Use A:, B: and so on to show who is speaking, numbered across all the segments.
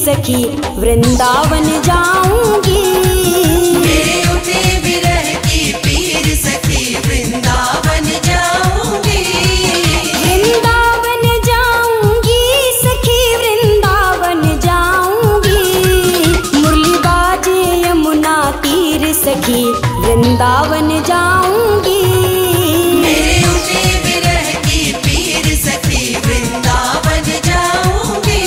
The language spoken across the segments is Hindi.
A: सखी वृंदावन जाऊंगी।
B: मेरे उठे विरह की पीर सखी वृंदावन जाऊंगी।
A: वृंदावन जाऊंगी सखी वृंदावन जाऊंगी। मुरली बाजे यमुना तीर सखी वृंदावन जाऊंगी।
B: मेरे उठे विरह की पीर सखी वृंदावन जाऊंगी।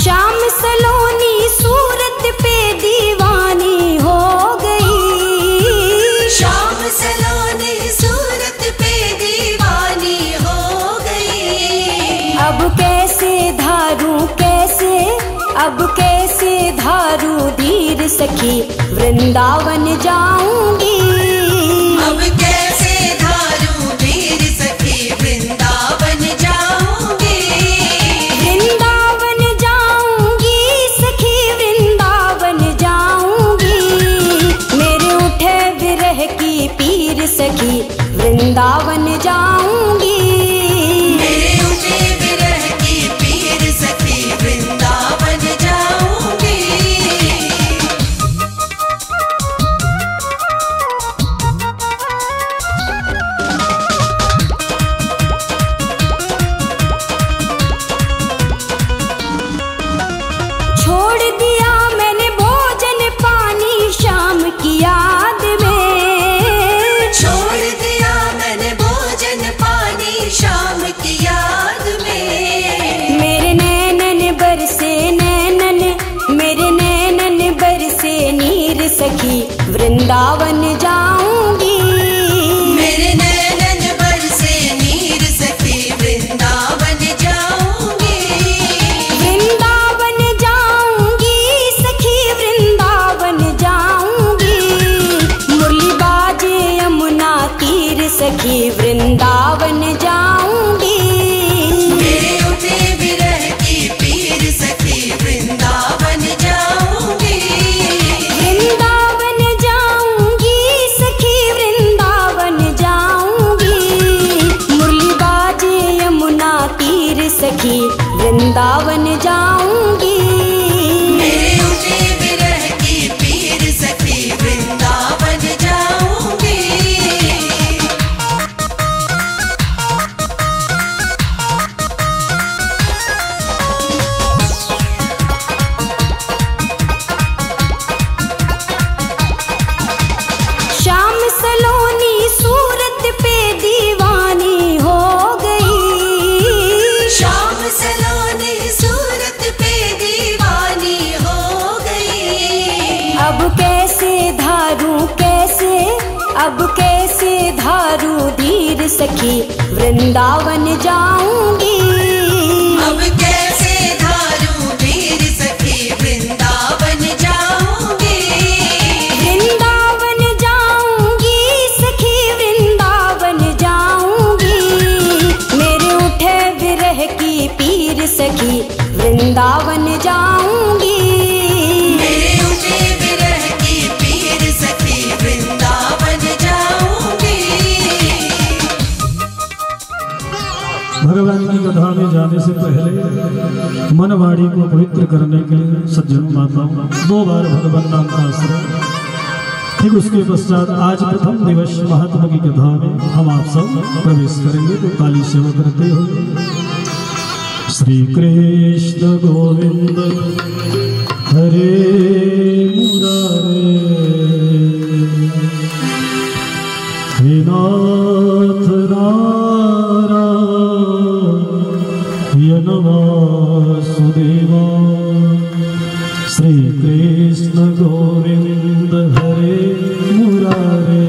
A: श्याम सलोनी सूरत पे दीवानी हो गई।
B: श्याम सलोनी सूरत पे दीवानी हो गई।
A: अब कैसे धारू धीर सखी वृंदावन जाऊंगी।
B: अब कैसे धारू धीर सखी वृंदावन जाऊंगी।
A: वृंदावन जाऊंगी सखी वृंदावन जाऊंगी। मेरे उठे विरह की पीर सखी वृंदावन जाऊंगी।
B: मेरे उठे विरह की पीर सखी वृंदावन जाऊंगी।
A: छोड़ दिया मैंने भोजन पानी शाम की याद में।
B: छोड़ दिया मैंने भोजन पानी शाम की याद में।
A: मेरे नैनन बरसे नीर सखी वृंदावन जाऊंगी।
B: मेरे नैनन बरसे नीर सखी वृंदावन जाऊंगी।
A: वृंदावन जाऊंगी सखी वृंदावन जाऊंगी। मुरली बाजे यमुना तीर सखी वृंदावन जाऊंगी।
B: मेरे उठे विरह
A: सखी वृंदावन जाऊंगी।
B: मेरे उठे विरह की पीर सखी वृंदावन जाऊंगी।
A: श्याम सलोनी सूरत पे दीवानी हो गई।
B: श्याम सलोनी सूरत पे दीवानी हो गई।
A: अब कैसे धारू धीर सखी वृंदावन जाऊंगी।
B: अब कैसे धारू धीर सखी वृंदावन जाऊंगी।
A: वृंदावन जाऊंगी सखी वृंदावन जाऊंगी। मेरे उठे विरह की पीर सखी वृंदावन जाऊंगी।
B: मेरे उठे विरह की पीर सखी वृंदावन जाऊंगी।
C: भगवान की कथा में जाने से पहले मनवाड़ी को पवित्र करने के लिए सज्जनों माताओं 2 बार भगवान नाम का आश्रय। ठीक उसके पश्चात आज प्रथम दिवस महात्मा की कथा में हम आप सब प्रवेश करेंगे। तो ताली सेवा करते हुए श्री कृष्ण गोविंद हरे मुरारे हे नाथ नारायण वासुदेवा। श्री कृष्ण गोविंद हरे मुरारे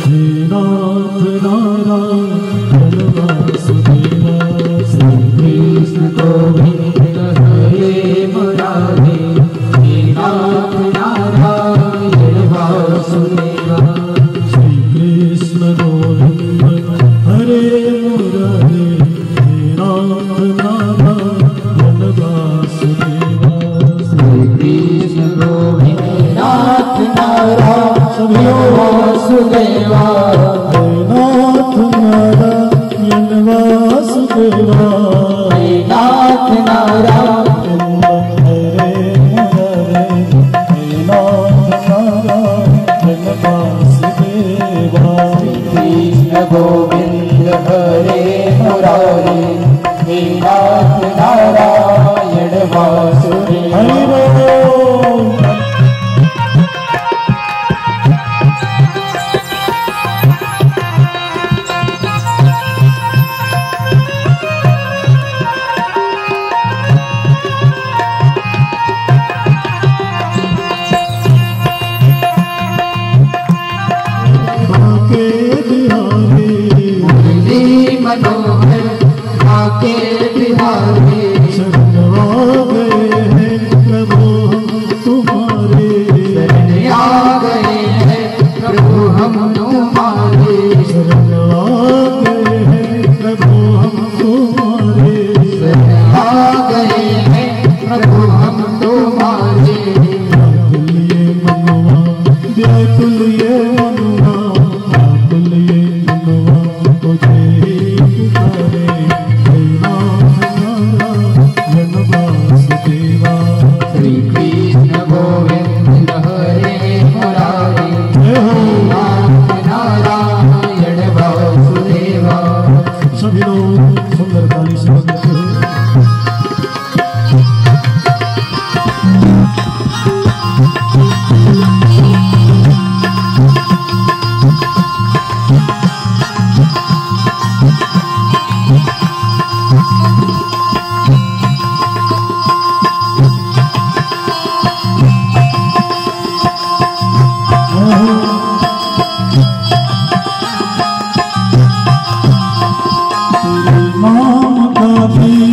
C: हे नाथ नारायण वासुदेवा। श्री कृष्ण गोविंद हरे मुरारे हे नाथ नारायण वासुदेवा। श्री कृष्ण गोविंद हरे मुरारे हे नाथ नारायण वासुदेवा। श्री कृष्ण गोविंद नाथ नारायण वासुदेवा। हे नाथ नारायण वासुदेवा। हे नाथ नारायण हरे मुरारे हे नाथ नारायण वासुदेवा। कृष्ण गोविंद हरे मुरारे हे नाथ नारायण वासुदेवा।
D: मनोहर आके बिहारी
C: शरण आ गए हैं प्रभु हम तुम्हारे।
D: शरण आ गए हैं प्रभु हम तुम्हारे।
C: शरण आ गए हैं प्रभु हम तुम्हारे।
D: शरण आ गए हैं प्रभु हम तुम्हारे।
C: व्याकुल ये मनुआ व्याकुल ये मनुआ तुझे ही पुकारे। हे नाथ नारायण वासुदेवा।
D: श्री कृष्ण गोविंद हरे मुरारे हे नाथ नारायण वासुदेवा।
C: सभी लोग सुंदर ताली से बजते हैं। नाम का भी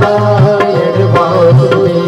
D: नारायण वासुदेव।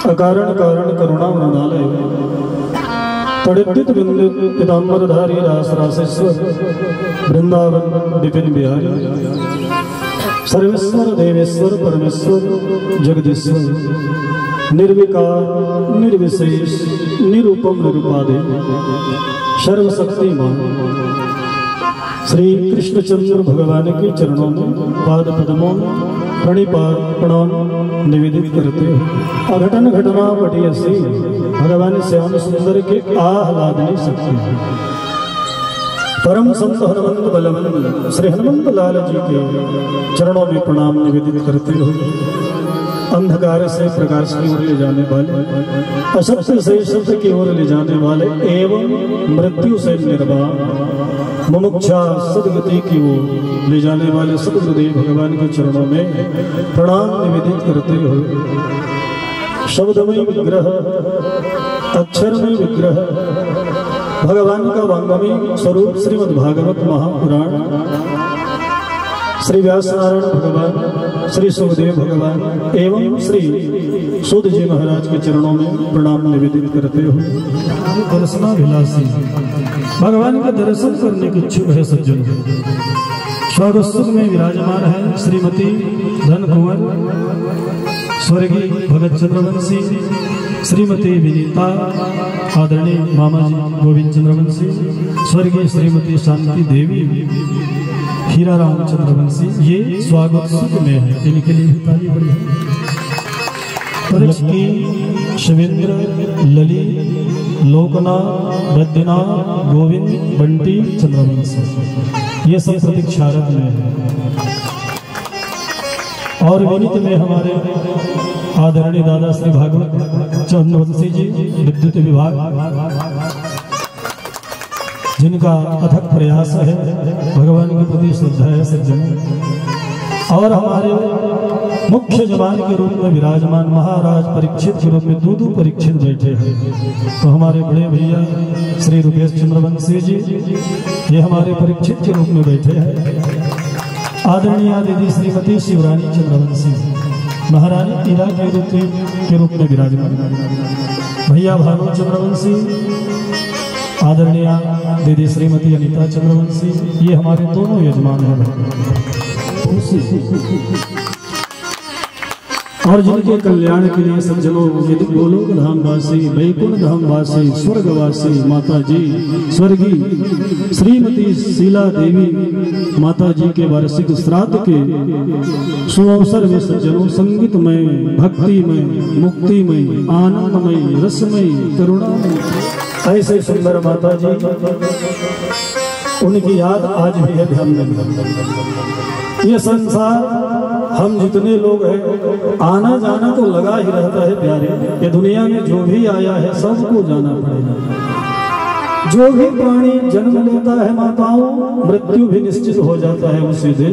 C: अकारण कारण करुणा मृणालय तड़ित बिंदित पीताम्बरधारी रास रासेश्वर वृंदावन विपिन बिहारी सर्वेश्वर देवेश्वर परमेश्वर जगदीश्वर निर्विकार निर्विशेष निरूपम निरूपादे सर्वशक्तिमान श्री कृष्णचंद्र भगवान के चरणों में पाद पद्मों प्रणिपात प्रणाम निवेदित करते हैं। अघटन घटना पटिय से भगवान श्याम सुंदर के आह्लाद नहीं सकते। परम संत हनुमंत बलवंत श्री हनुमंत लाल जी के चरणों में प्रणाम निवेदित करते हो। अंधकार से प्रकाश की ओर ले जाने वाले, असत्य से सत्य की ओर ले जाने वाले एवं मृत्यु से निर्वाण मुमुक्षा सदगति की ओर ले जाने वाले सदगुरुदेव भगवान के चरणों में प्रणाम निवेदित करते हो। शब्दमय विग्रह, अक्षरमय विग्रह, भगवान का वांगमय स्वरूप श्रीमद् भागवत महापुराण श्री व्यास नारायण भगवान, श्री सुखदेव भगवान एवं श्री सूत जी महाराज के चरणों में प्रणाम निवेदित करते हो। दर्शनाभिलाषी भगवान का दर्शन करने के इच्छुक है सज्जन, स्वागत सुख में विराजमान है श्रीमती धन कुंवर स्वर्गीय भगत चंद्रवंशी, श्रीमती विनीता आदरणीय मामा जी गोविंद चंद्रवंशी, स्वर्गीय श्रीमती शांति देवी हीरा राम चंद्रवंशी, ये स्वागत सुख में है, इनके लिए भी ताली बड़ी है। लक्ष्मी, शिवेंद्र, ललित, लोकनाथ, बद्रीनाथ, गोविंद, बंटी चंद्रवंशी, ये सब प्रतीक्षारत में है। और विनीत में हमारे आदरणीय दादा श्री भागवत चंद्रवंशी जी विद्युत विभाग, जिनका अथक प्रयास है, भगवान के प्रति श्रद्धा है सज्जन। और हमारे मुख्य जवान के रूप में विराजमान महाराज परीक्षित के रूप में दूदू परीक्षित बैठे हैं। तो हमारे बड़े भैया श्री रुपेश चंद्रवंशी जी, ये हमारे परीक्षित के रूप में बैठे हैं। आदरणीय दीदी श्रीमती शिवरानी चंद्रवंशी महारानी ईरा के रूप में विराजमान, भैया भानु चंद्रवंशी, आदरणीय दीदी श्रीमती अनीता चंद्रवंशी, ये हमारे दोनों यजमान हैं। और जिनके कल्याण के लिए सज्जनों यदि गोलोक धाम वासी, वैकुंठ धाम वासी, स्वर्गवासी माता जी स्वर्गीय श्रीमती शीला देवी माता जी के वार्षिक श्राद्ध के सुअवसर में सज्जनों संगीतमय, भक्तिमय, मुक्तिमय, आनंदमय, रसमय, करुणामय ऐसे सुंदर माता जी, उनकी याद आज भी है ध्यान में। ये संसार हम जितने लोग हैं, आना जाना तो लगा ही रहता है प्यारे। ये दुनिया में जो भी आया है सबको जाना पड़ेगा। जो भी प्राणी जन्म लेता है माताओं, मृत्यु भी निश्चित हो जाता है उसी दिन।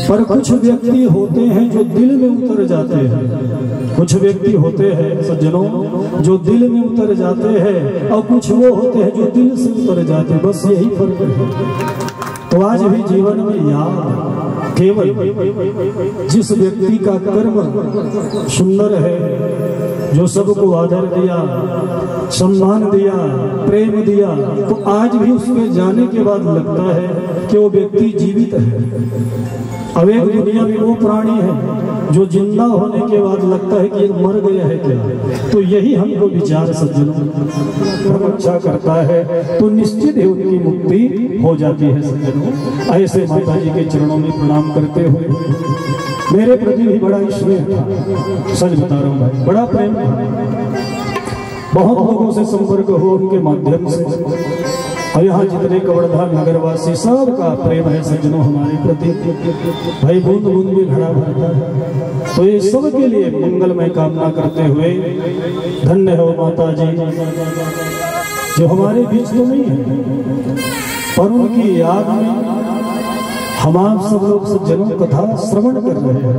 C: पर कुछ व्यक्ति होते हैं जो दिल में उतर जाते हैं, कुछ व्यक्ति होते हैं सज्जनों जो दिल में उतर जाते हैं, और कुछ वो होते हैं जो दिल से उतर जाते हैं। बस यही फर्क है। तो आज भी जीवन में याद केवल जिस व्यक्ति का कर्म सुंदर है, जो सबको आदर दिया, सम्मान दिया, प्रेम दिया, तो आज भी उसके जाने के बाद लगता है कि वो व्यक्ति जीवित है। अब एक दुनिया में वो प्राणी है जो जिंदा होने के बाद लगता है कि मर गया है क्या। तो यही हमको विचार सज्जनों अच्छा करता है तो निश्चित ही उनकी मुक्ति हो जाती है सज्जनों। ऐसे माता जी के चरणों में प्रणाम करते हुए मेरे प्रति भी बड़ा स्नेह था, सच बता रहा हूँ भाई, बड़ा प्रेम था। बहुत लोगों से संपर्क हो उनके माध्यम से, और यहाँ जितने कवर्धाम नगरवासी सबका प्रेम है सज्जनों हमारे प्रति। भाई बूंद बूंद में घड़ा भरता है। तो ये सब के लिए मंगलमय कामना करते हुए धन्य हो माता जी जो हमारे बीच तो नहीं है, पर उनकी याद में हम आप सब लोग सज्जनों कथा श्रवण कर रहे हैं।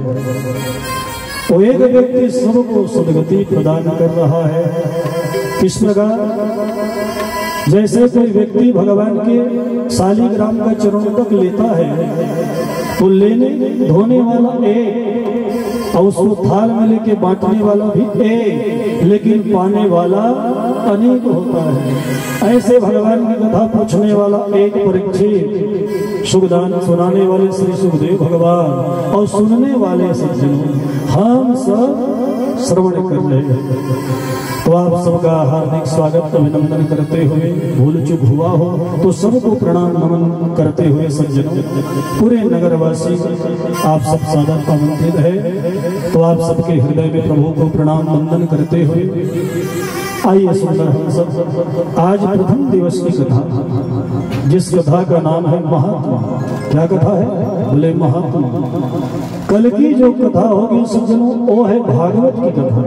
C: वो एक व्यक्ति सबको सदगति प्रदान कर रहा है। किस प्रकार? जैसे कोई व्यक्ति भगवान के शालिग्राम का चरण तक लेता है तो लेने धोने वाला एक, और उसको थाल में लेके बांटने वाला भी एक, लेकिन पाने वाला अनेक होता है। ऐसे भगवान की कथा पूछने वाला एक परीक्षित, सुखदान सुनाने वाले श्री सुखदेव भगवान, और सुनने वाले सज्जनों हम सब श्रवण कर रहे हैं। तो आप सबका हार्दिक स्वागत अभिनंदन करते हुए, भूल चूक हुआ हो तो सबको प्रणाम नमन करते हुए सज्जनों पूरे नगरवासी आप सब सादर आमंत्रित है। तो आप सबके हृदय में प्रभु को प्रणाम वंदन करते हुए आइए सुंदर हम सब आज प्रथम दिवस की कथा, जिस कथा का नाम है महात्मा। क्या कथा है? बोले महात्मा। कल की जो कथा होगी सज्जनों वो है भागवत की कथा,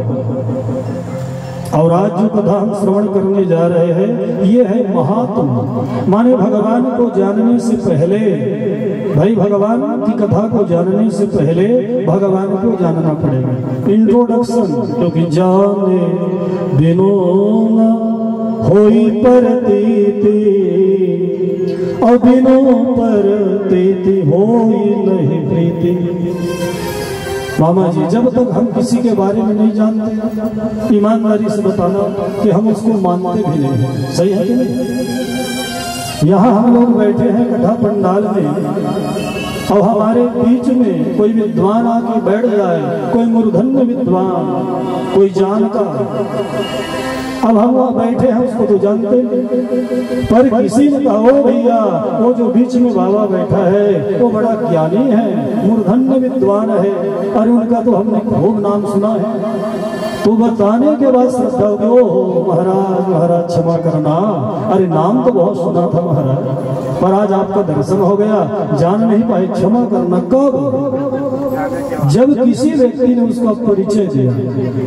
C: और आज जो कथा हम श्रवण करने जा रहे हैं ये है महात्मा। माने भगवान को जानने से पहले, भाई भगवान की कथा को जानने से पहले भगवान को जानना पड़ेगा। इंट्रोडक्शन, क्योंकि जाने बिनो न होई प्रतीति, और बिनो प्रतीति होई नहीं प्रीति। मामा जी, जब तक हम किसी के बारे में नहीं जानते, ईमानदारी से बताना कि हम उसको मानते भी नहीं हैं। सही है कि नहीं? यहाँ हम लोग बैठे हैं कथा पंडाल में, और हमारे बीच में कोई विद्वान आके बैठ जाए, कोई मूर्धन्य विद्वान, कोई जानकार, अब हम वहाँ बैठे हैं उसको तो जानते, पर किसी ने कहा ओ भैया वो जो बीच में बाबा बैठा है वो बड़ा ज्ञानी है, मूर्धन्य विद्वान है, और उनका तो हमने खूब नाम सुना है। तो बताने के बाद श्रद्धा होगी, ओ महाराज महाराज क्षमा करना, अरे नाम तो बहुत सुना था महाराज, पर आज आपका दर्शन हो गया, जान नहीं पाए, क्षमा करना। कब? जब किसी व्यक्ति ने उसका परिचय दिया।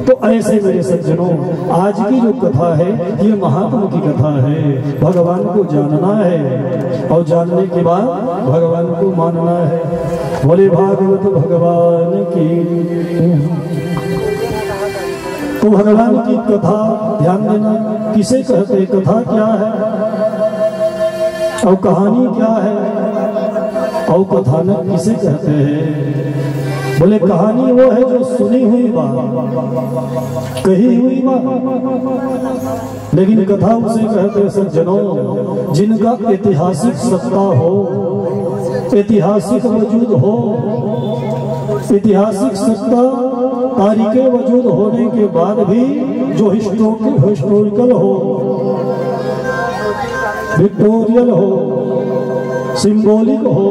C: तो ऐसे मेरे सज्जनों आज की जो कथा है ये महात्मा की कथा है। भगवान को जानना है और जानने के बाद भगवान को मानना है। बोले भागवत भगवान की। तो भगवान की कथा ध्यान देना, किसे कहते, कथा क्या है और कहानी क्या है और कथानक किसे कहते हैं? बोले कहानी वो है जो सुनी हुई बात, कही हुई बात, लेकिन कथा उसे कहते हैं सज्जनों जिनका ऐतिहासिक सत्ता हो, ऐतिहासिक वजूद हो। ऐतिहासिक सत्ता तारीखें वजूद होने के बाद भी जो हिस्टोरिकल हो, विक्टोरियल हो, सिंबॉलिक हो,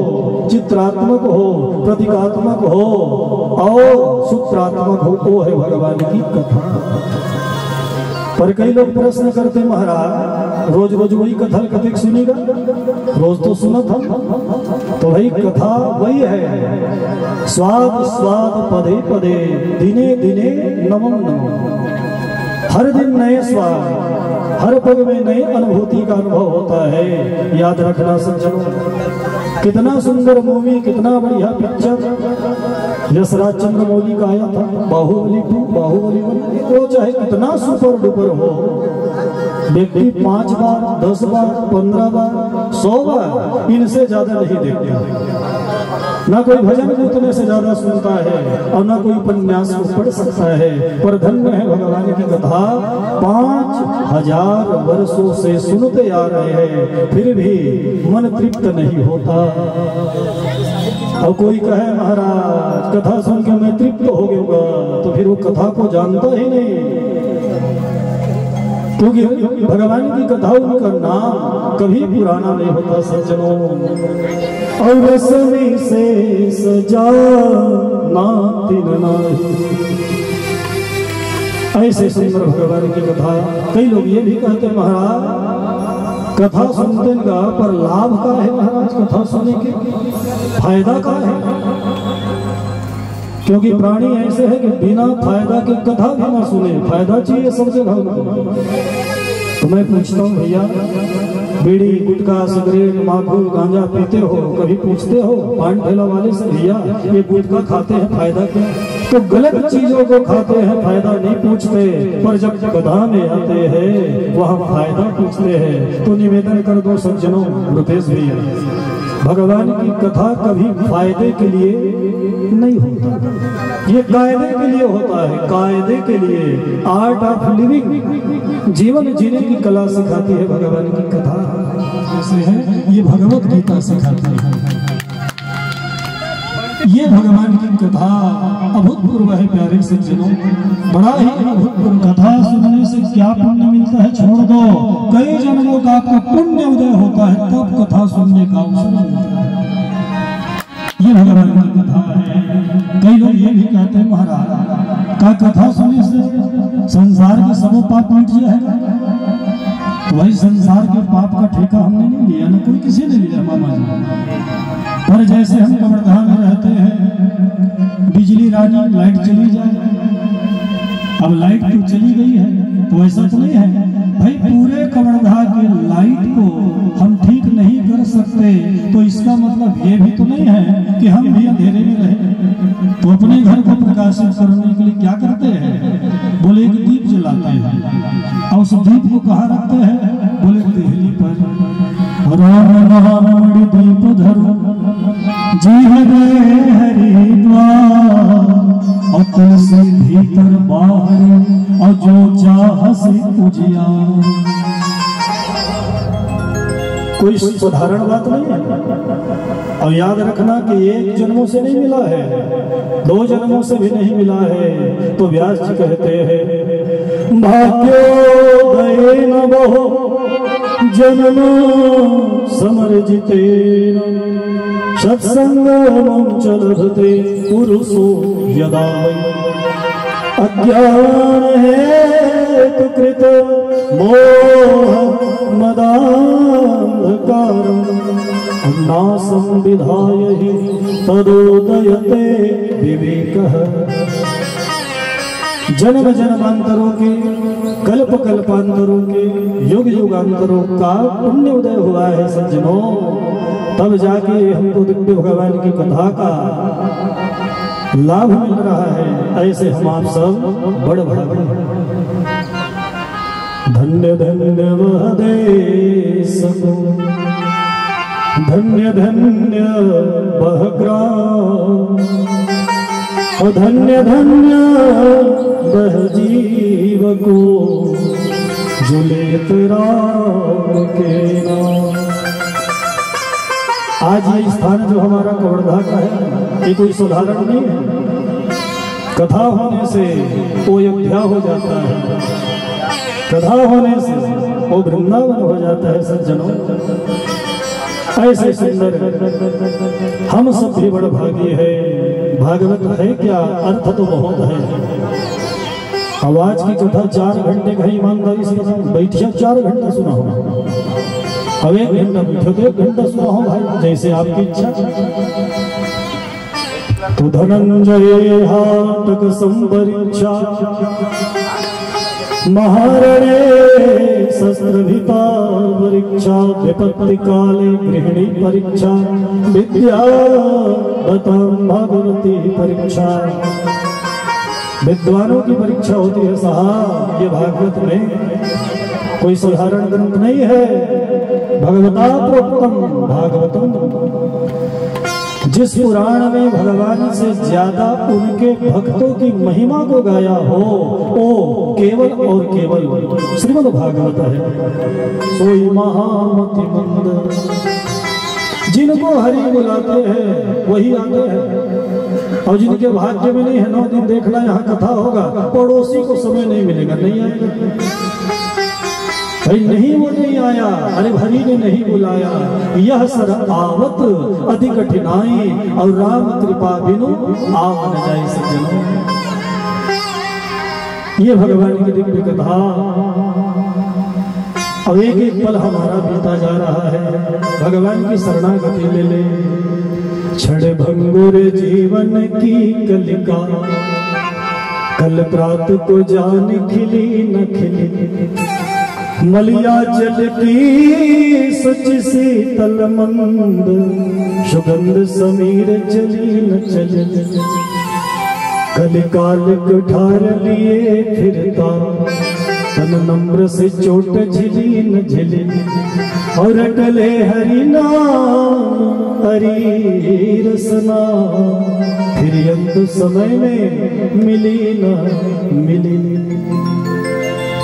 C: चित्रात्मक हो, प्रतीकात्मक हो और सूत्रात्मक हो, वो है भगवान की कथा। पर कई लोग प्रश्न करते महाराज रोज रोज वही कथा कथिक सुनेगा, रोज तो सुना था। तो भाई कथा वही है, स्वाद स्वाद पदे पदे दिने दिने नमम नमम। हर दिन नए स्वाद, हर पग में नई अनुभूति का अनुभव होता है। याद रखना सज्जनों, कितना सुंदर मूवी, कितना बढ़िया पिक्चर यशराज चंद्रमौली का आया था, बाहुबली 2, बाहुबली 1। वो चाहे कितना सुपर डुपर हो, व्यक्ति 5 बार, 10 बार, 15 बार, 100 बार इनसे ज्यादा नहीं देखते। ना कोई भजन कीर्तन से ज्यादा सुनता है और ना कोई उपन्यास को पढ़ सकता है। पर धन्य है भगवान की कथा, 5000 वर्षों से सुनते आ रहे हैं, फिर भी मन तृप्त नहीं होता। और कोई कहे महाराज कथा सुन के मैं तृप्त हो गया, तो फिर वो कथा को जानता ही नहीं, क्योंकि भगवान की कथा उनका नाम कभी पुराना नहीं होता सज्जनों। और रसमी से सजा नातिन नाही, ऐसे सुंदर भगवान की कथा। कई लोग ये भी कहते महाराज कथा सुनते का पर लाभ का है महाराज, कथा सुनने के फायदा का है, क्योंकि प्राणी ऐसे है कि बिना फायदा के कथा भी ना सुने, फायदा चाहिए सब जगह। तो मैं पूछता हूँ भैया, बीड़ी गुटखा सिगरेट माखू गांजा पीते हो, कभी पूछते हो पान ठेला वाले से भैया ये गुटखा खाते हैं फायदा क्या? तो गलत चीजों को खाते हैं फायदा नहीं पूछते, पर जब कथा में आते हैं वहाँ फायदा पूछते हैं। तो निवेदन कर दो सज्जनों, रुपेश भैया, भगवान की कथा कभी फायदे के लिए नहीं होता, ये कायदे के लिए होता है, कायदे के लिए। आर्ट ऑफ लिविंग, जीवन जीने की कला सिखाती है भगवान की कथा। जैसे है ये भगवत गीता सिखाती है, ये भगवान की कथा अभूतपूर्व है प्यारे सज्जनों, बड़ा ही अभूतपूर्व। कथा सुनने से क्या पुण्य मिलता है छोड़ दो, कई जन्मों का आपका पुण्य उदय होता है तब कथा सुनने का अवसर मिलता है। ये भगवान की कथा है। कई लोग ये भी कहते हैं महाराज का कथा सुनने से संसार के सब पाप मिट जाएगा। तो वही संसार के पाप का ठेका हमने नहीं लिया, ना कोई किसी ने लिया मामा जी। पर जैसे हम कब्रधाम में रहते हैं, बिजली रानी लाइट चली जाए, अब लाइट तो चली गई है, तो ऐसा तो नहीं है भाई पूरे कब्रधाम के लाइट को हम ठीक नहीं कर सकते, तो इसका मतलब ये भी तो नहीं है कि हम भी अंधेरे में रहे। तो अपने घर को प्रकाशित करने के लिए क्या करते हैं, बोले एक दीप जलाते हैं, और उस दीप को कहाँ रखते हैं, बोले देहली पर। राम नाम दीप धरो जी हरिद्वार, और तुलसी भीतर बाहर और जो चाह से उजिया। कोई साधारण बात नहीं है। और याद रखना कि एक जन्मों से नहीं मिला है, 2 जन्मों से भी नहीं मिला है। तो व्यास जी कहते हैं भाग्योदय न बहु जन्म समर्जिते सत्संगम चलते पुरुषो यदा अज्ञान हेतु कृत मोह मदांधकार नासं विधाय हि तदोदयते विवेकः। जन्म जन्मांतरों के, कल्प कल्पांतरों के, युग युगांतरों का पुण्य उदय हुआ है सज्जनों, तब जाके हमको दिव्य भगवान की कथा का लाभ मिल रहा है। ऐसे हम आप सब बड़ बड़ धन्य धन्य वह देश को, धन्य धन्य वह ग्राम, धन्य धन्य वह जीव को जो लेत राम के नाम। आज ये स्थान जो हमारा कवर्धा का है, ये कोई साधारण नहीं है। कथा होने से वो अयोध्या हो जाता है, कथा होने से वो वृंदावन हो जाता है। सज्जनों, ऐसे सुंदर हम सब भी बड़ भागी है। भागवत है क्या, अर्थ तो बहुत है। आवाज की कथा 4 घंटे का ईमानदारी से बैठिया 4 घंटा सुना हो, अब 1 घंटा बैठो तो 1 घंटा सुना हो भाई, जैसे आपकी इच्छा। तो धनंजय हाटक संपरीक्षा महारणे शस्त्रभिता परीक्षा विपत्ति काले गृहिणी परीक्षा विद्या बताम भागवती परीक्षा। विद्वानों की परीक्षा होती है साहब। ये भागवत में कोई साधारण ग्रंथ नहीं है। भगवता प्रोक्तम भागवतम। जिस पुराण में भगवान से ज्यादा उनके भक्तों की महिमा को गाया हो वो केवल और केवल श्रीमद् भागवत है। सोई महामति मंद, जिनको हरि बुलाते हैं वही आते हैं, और जिनके भाग्य में नहीं है 9 दिन देखना यहाँ कथा होगा, पड़ोसी को समय नहीं मिलेगा, नहीं आएगा भाई, नहीं वो नहीं आया, अरे हरि ने नहीं बुलाया। यह सर आवत अति कठिनाई और राम कृपा बिनु आव न जाए। सज्जनों, ये भगवान की दिव्य कथा अब एक एक पल हमारा बीता जा रहा है। भगवान की शरणागति ले ले। क्षण भंगुर जीवन की कलिका, कल प्रात को जान खिली न खिली। मलिया जल की सच शीतल मंद, सुगंध समीर चली न चले। कलिकाल कुठार लिए फिरता, तन नम्र से चोट झिली न झिली। और टले हरि नाम हरि रसना, फिर अंत समय में मिली न मिली।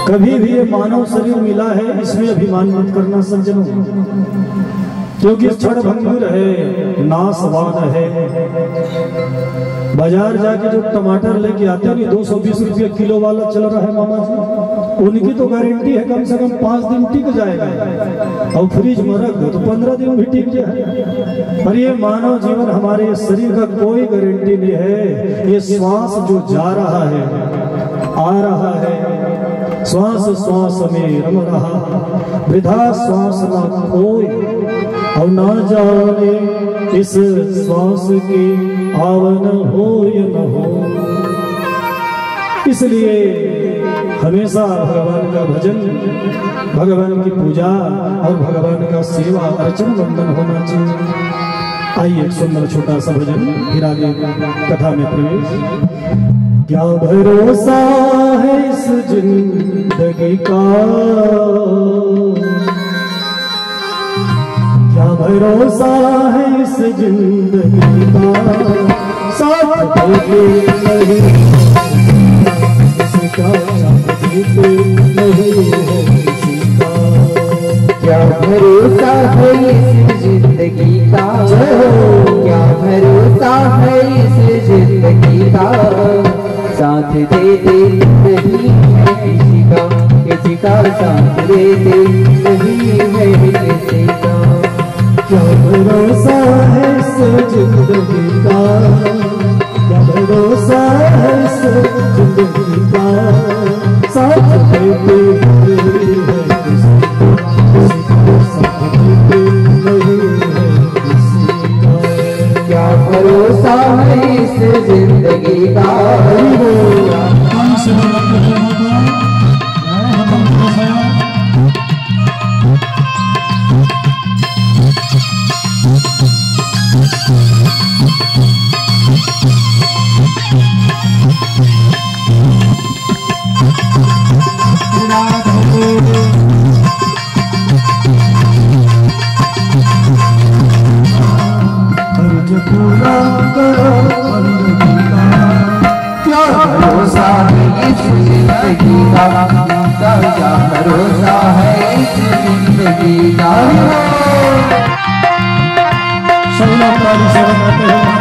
C: कभी भी ये मानव शरीर मिला है, इसमें अभिमान मत करना सज्जनों, क्योंकि क्षण भंगुर है, नासवान है। बाजार जाके जो टमाटर लेके आते हैं 220 रुपये किलो वाला चल रहा है मामा जी, उनकी तो गारंटी है कम से कम 5 दिन टिक जाएगा, और फ्रिज में रख दो तो 15 दिन भी टिक जाए। पर ये मानव जीवन, हमारे शरीर का कोई गारंटी नहीं है। ये श्वास जो जा रहा है, आ रहा है, श्वास श्वास में रम रहा, वृथा श्वास न खोए, और ना जाने इस श्वास की आवन हो या न हो। इसलिए हमेशा भगवान का भजन, भगवान की पूजा और भगवान का सेवा अर्चन वंदन होना चाहिए। आइए एक सुंदर छोटा सा भजन, फिर आगे कथा में प्रवेश। क्या भरोसा है इस जिंदगी का, क्या भरोसा है इस जिंदगी का। साथ देते नहीं किसका, साथ देते नहीं है किसका।
D: क्या भरोसा है इस जिंदगी का, क्या भरोसा है इस जिंदगी का। साथ देते नहीं है किसी का, किसी का साथ देते नहीं है किसी का।
C: क्या भरोसा है इस जिंदगी का, क्या भरोसा है इस जिंदगी का। साथ देते नहीं है किसी का, साथ देते नहीं है किसी का।
D: क्या भरोसा है इस जिंदगी का। क्या भरोसा है इस जिंदगी का।
C: सेवा करते हैं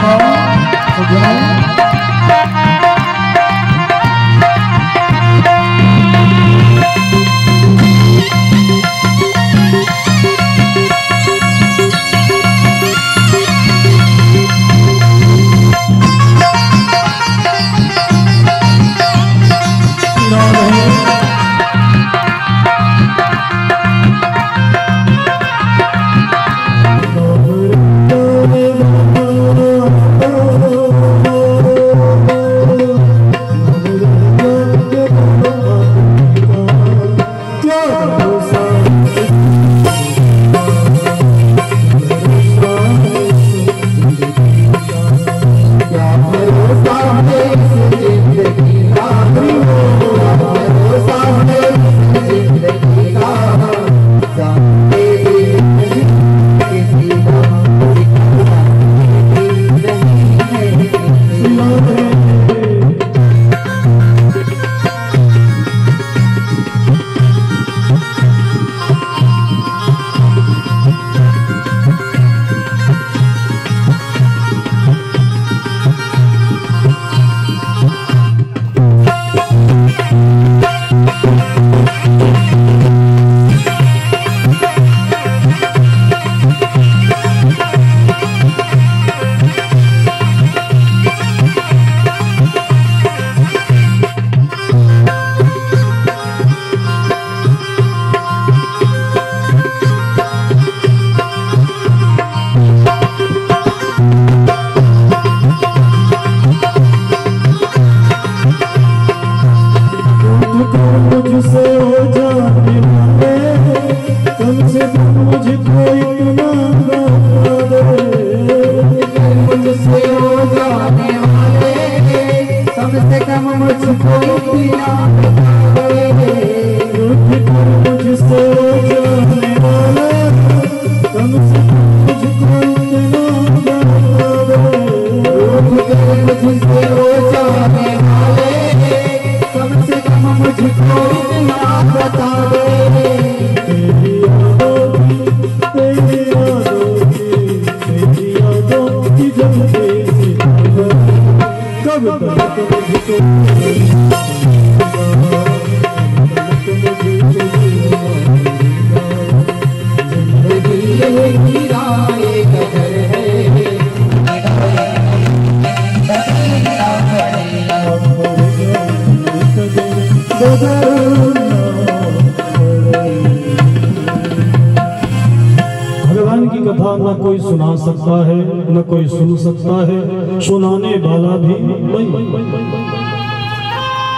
C: भगवान की कथा न कोई सुना सकता है न कोई सुन सकता है, सुनाने वाला भी वही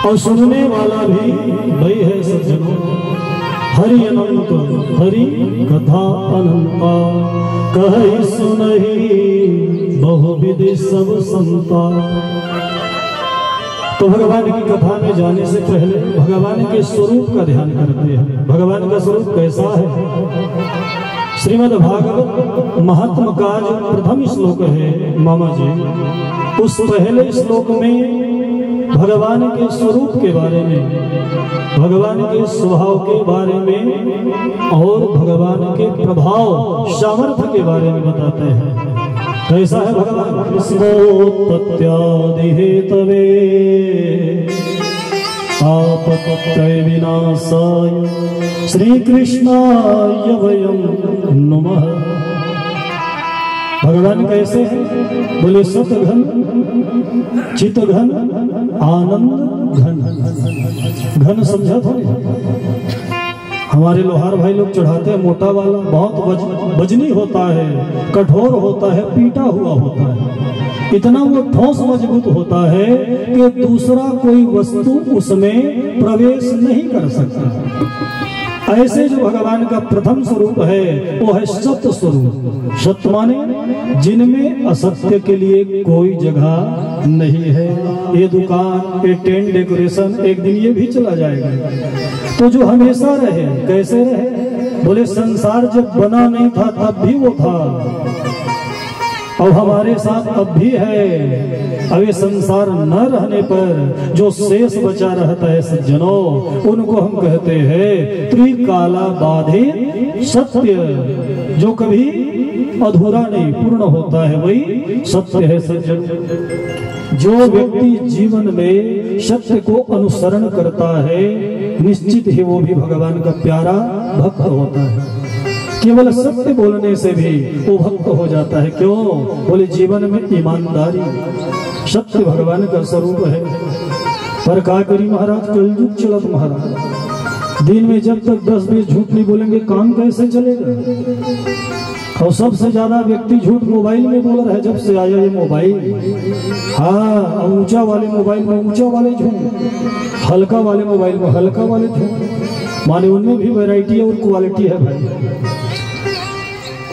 C: और सुनने वाला भी वही है सज्जनों। हरि अनंत हरि कथा अनंता, कहि सुनहि बहुविधि सब संता। तो भगवान की कथा में जाने से पहले भगवान के स्वरूप का ध्यान करते हैं। भगवान का स्वरूप कैसा है? श्रीमद् भागवत महात्म का जो प्रथम श्लोक है मामा जी, उस पहले श्लोक में भगवान के स्वरूप के बारे में, भगवान के स्वभाव के बारे में और भगवान के प्रभाव सामर्थ्य के बारे में बताते हैं। कैसा है भगवान? स्मोत्पत्त्यादि हेतवे आपत्त्रय विनाशाय श्री कृष्णाय वयं नमः। भगवान कैसे हैं? बोले सतघन चितघन आनंद घन। घन समझा था? हमारे लोहार भाई लोग चढ़ाते हैं मोटा वाला, बहुत वजनी होता है, कठोर होता है, पीटा हुआ होता है, इतना वो ठोस मजबूत होता है कि दूसरा कोई वस्तु उसमें प्रवेश नहीं कर सकता। ऐसे जो भगवान का प्रथम स्वरूप है वो है सत्य स्वरूप। सत्य माने जिनमें असत्य के लिए कोई जगह नहीं है। ये दुकान, ये टेंट डेकोरेशन एक दिन ये भी चला जाएगा, तो जो हमेशा रहे कैसे रहे? बोले संसार जब बना नहीं था तब भी वो था और हमारे साथ अब भी है। अब ये संसार न रहने पर जो शेष बचा रहता है सज्जनों, उनको हम कहते हैं त्रिकाला बाधे सत्य। जो कभी अधूरा नहीं, पूर्ण होता है, वही सत्य है सज्जन। जो व्यक्ति जीवन में सत्य को अनुसरण करता है, निश्चित ही वो भी भगवान का प्यारा भक्त होता है। केवल सत्य बोलने से भी वो भक्त हो जाता है। क्यों? बोले जीवन में ईमानदारी, सत्य भगवान का स्वरूप है। पर का करी महाराज, कलयुग चलत महाराज। दिन में जब तक 10-20 झूठ नहीं बोलेंगे काम कैसे चलेगा। और सबसे ज्यादा व्यक्ति झूठ मोबाइल में बोल रहा है जब से आया ये मोबाइल। हाँ, ऊंचा वाले मोबाइल में ऊंचा वाले झूठ, हल्का वाले मोबाइल में हल्का वाले झूठ, माने उनमें भी वैरायटी और क्वालिटी है भाई।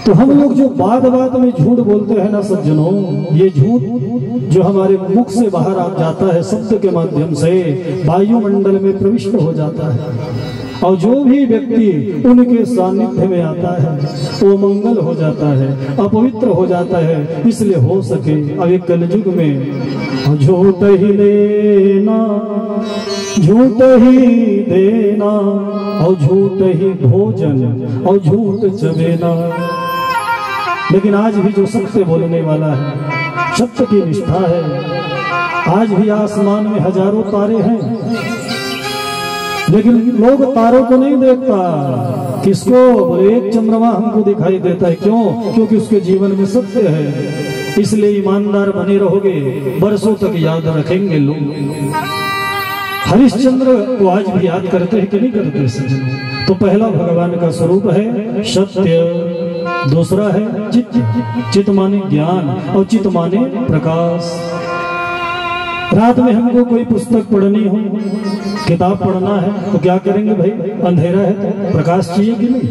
C: तो हम लोग जो बात बात में झूठ बोलते हैं ना सज्जनों, ये झूठ जो हमारे मुख से बाहर आ जाता है शब्द के माध्यम से, वायुमंडल में प्रविष्ट हो जाता है। और जो भी व्यक्ति उनके सानिध्य में आता है वो मंगल हो जाता है, अपवित्र हो जाता है। इसलिए हो सके अब एक कलयुग में झूठ ही लेना, झूठ ही देना, और झूठ ही भोजन, और झूठ चबेना। लेकिन आज भी जो सत्य बोलने वाला है, सत्य की निष्ठा है, आज भी आसमान में हजारों तारे हैं, लेकिन लोग तारों को नहीं देखता। किसको? बोले एक चंद्रमा हमको दिखाई देता है। क्यों? क्योंकि उसके जीवन में सत्य है। इसलिए ईमानदार बने रहोगे, बरसों तक याद रखेंगे लोग। हरिश्चंद्र को आज भी याद करते हैं कि नहीं करते सज्जन? तो पहला भगवान का स्वरूप है सत्य, दूसरा है चित। चित माने ज्ञान और चित माने प्रकाश। रात में हमको कोई पुस्तक पढ़नी हो, किताब पढ़ना है तो क्या करेंगे भाई? अंधेरा है तो प्रकाश चाहिए कि नहीं?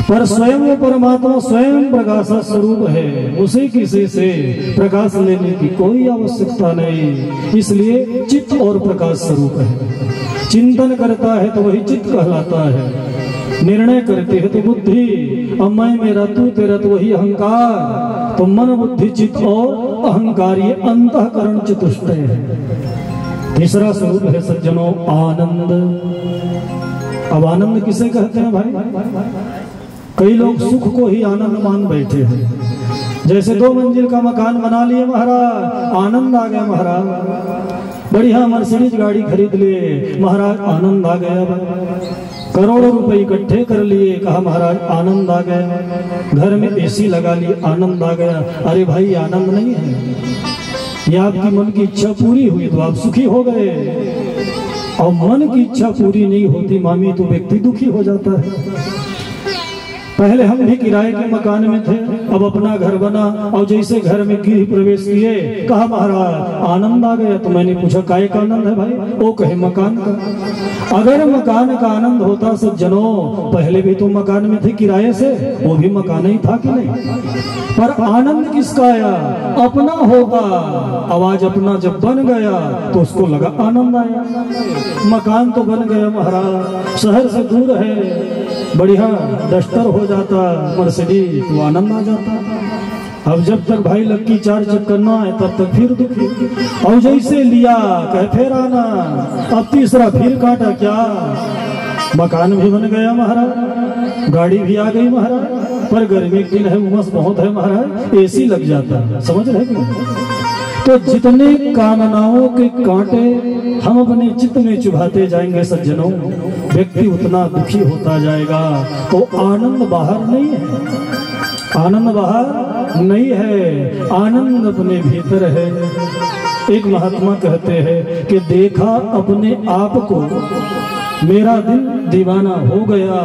C: पर स्वयं वो परमात्मा स्वयं प्रकाश स्वरूप है, उसे किसी से प्रकाश लेने की कोई आवश्यकता नहीं। इसलिए चित्त और प्रकाश स्वरूप है। चिंतन करता है तो वही चित्त कहलाता है। निर्णय करती है तो बुद्धि, अब मैं मेरा तू तेरा तो वही अहंकार। तो मन बुद्धि चित्त और अहंकार ये अंतःकरण चतुष्टय है। तीसरा स्वरूप है सज्जनों आनंद। अब आनंद किसे कहते हैं भाई? कई लोग सुख को ही आनंद मान बैठे हैं। जैसे 2 मंजिल का मकान बना लिए महाराज, आनंद आ गया महाराज। बढ़िया मर्सिडीज गाड़ी खरीद लिए महाराज, आनंद आ गया। करोड़ों रुपए इकट्ठे कर लिए, कहा महाराज आनंद आ गया। घर में एसी लगा लिए, आनंद आ गया। अरे भाई आनंद नहीं है, ये आपकी मन की इच्छा पूरी हुई तो आप सुखी हो गए, और मन की इच्छा पूरी नहीं होती मामी तो व्यक्ति दुखी हो जाता है। पहले हम भी किराए के मकान में थे, अब अपना घर बना, और जैसे घर में गृह प्रवेश किए, कहा महाराज आनंद आ गया। तो मैंने पूछा काय का आनंद है भाई? वो कहे मकान का। अगर मकान का आनंद होता सज्जनों, पहले भी तो मकान में थे किराए से, वो भी मकान ही था कि नहीं? पर आनंद किसका आया? अपना होता। आवाज अपना जब बन गया तो उसको लगा आनंद आया। मकान तो बन गया महाराज, शहर से दूर है, बढ़िया डस्टर हो जाता मर्सिडीज तो आनंद आ जाता। अब जब तक भाई लक्की 4 चक्कर ना है तब तक फिर दुखी। और जैसे लिया कहे फिर आना, अब तीसरा फिर काटा क्या? मकान भी बन गया महाराज, गाड़ी भी आ गई महाराज, पर गर्मी के दिन है, उमस बहुत है महाराज, एसी लग जाता है। समझ रहे कि? तो जितने कामनाओं के कांटे हम अपने चित्त में चुभाते जाएंगे सज्जनों, व्यक्ति उतना दुखी होता जाएगा। तो आनंद बाहर नहीं है, आनंद बाहर नहीं है, आनंद अपने भीतर है। एक महात्मा कहते हैं कि देखा अपने आप को, मेरा दिल दीवाना हो गया,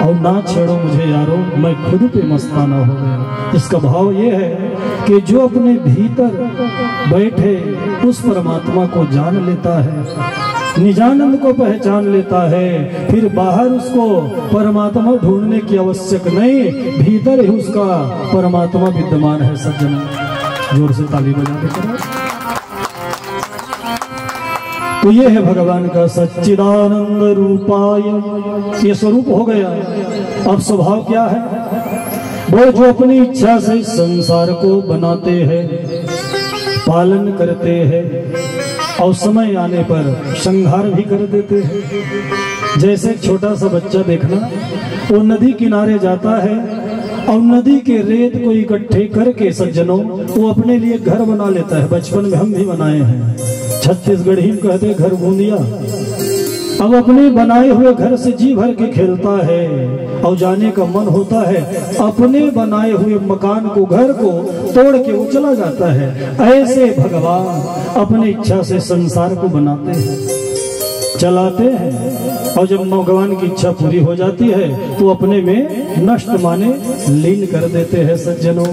C: और ना छेड़ो मुझे यारो, मैं खुद पे मस्ताना हो गया। इसका भाव ये है कि जो अपने भीतर बैठे उस परमात्मा को जान लेता है, निजानंद को पहचान लेता है, फिर बाहर उसको परमात्मा ढूंढने की आवश्यक नहीं, भीतर ही उसका परमात्मा विद्यमान है। सज्जन जोर से ताली बजा के। तो ये है भगवान का सच्चिदानंद रूपाय, ये स्वरूप हो गया। अब स्वभाव क्या है? वो जो अपनी इच्छा से संसार को बनाते हैं, पालन करते हैं, और समय आने पर संहार भी कर देते हैं। जैसे एक छोटा सा बच्चा देखना, वो नदी किनारे जाता है और नदी के रेत को इकट्ठे करके सज्जनों वो अपने लिए घर बना लेता है। बचपन में हम भी बनाए हैं, छत्तीसगढ़ी में कहते घर बूंदिया। अब अपने बनाए हुए घर से जी भर के खेलता है और जाने का मन होता है, अपने बनाए हुए मकान को, घर को तोड़ के वो चला जाता है। ऐसे भगवान अपनी इच्छा से संसार को बनाते हैं, चलाते हैं, और जब भगवान की इच्छा पूरी हो जाती है तो अपने में नष्ट माने लीन कर देते हैं। सज्जनों,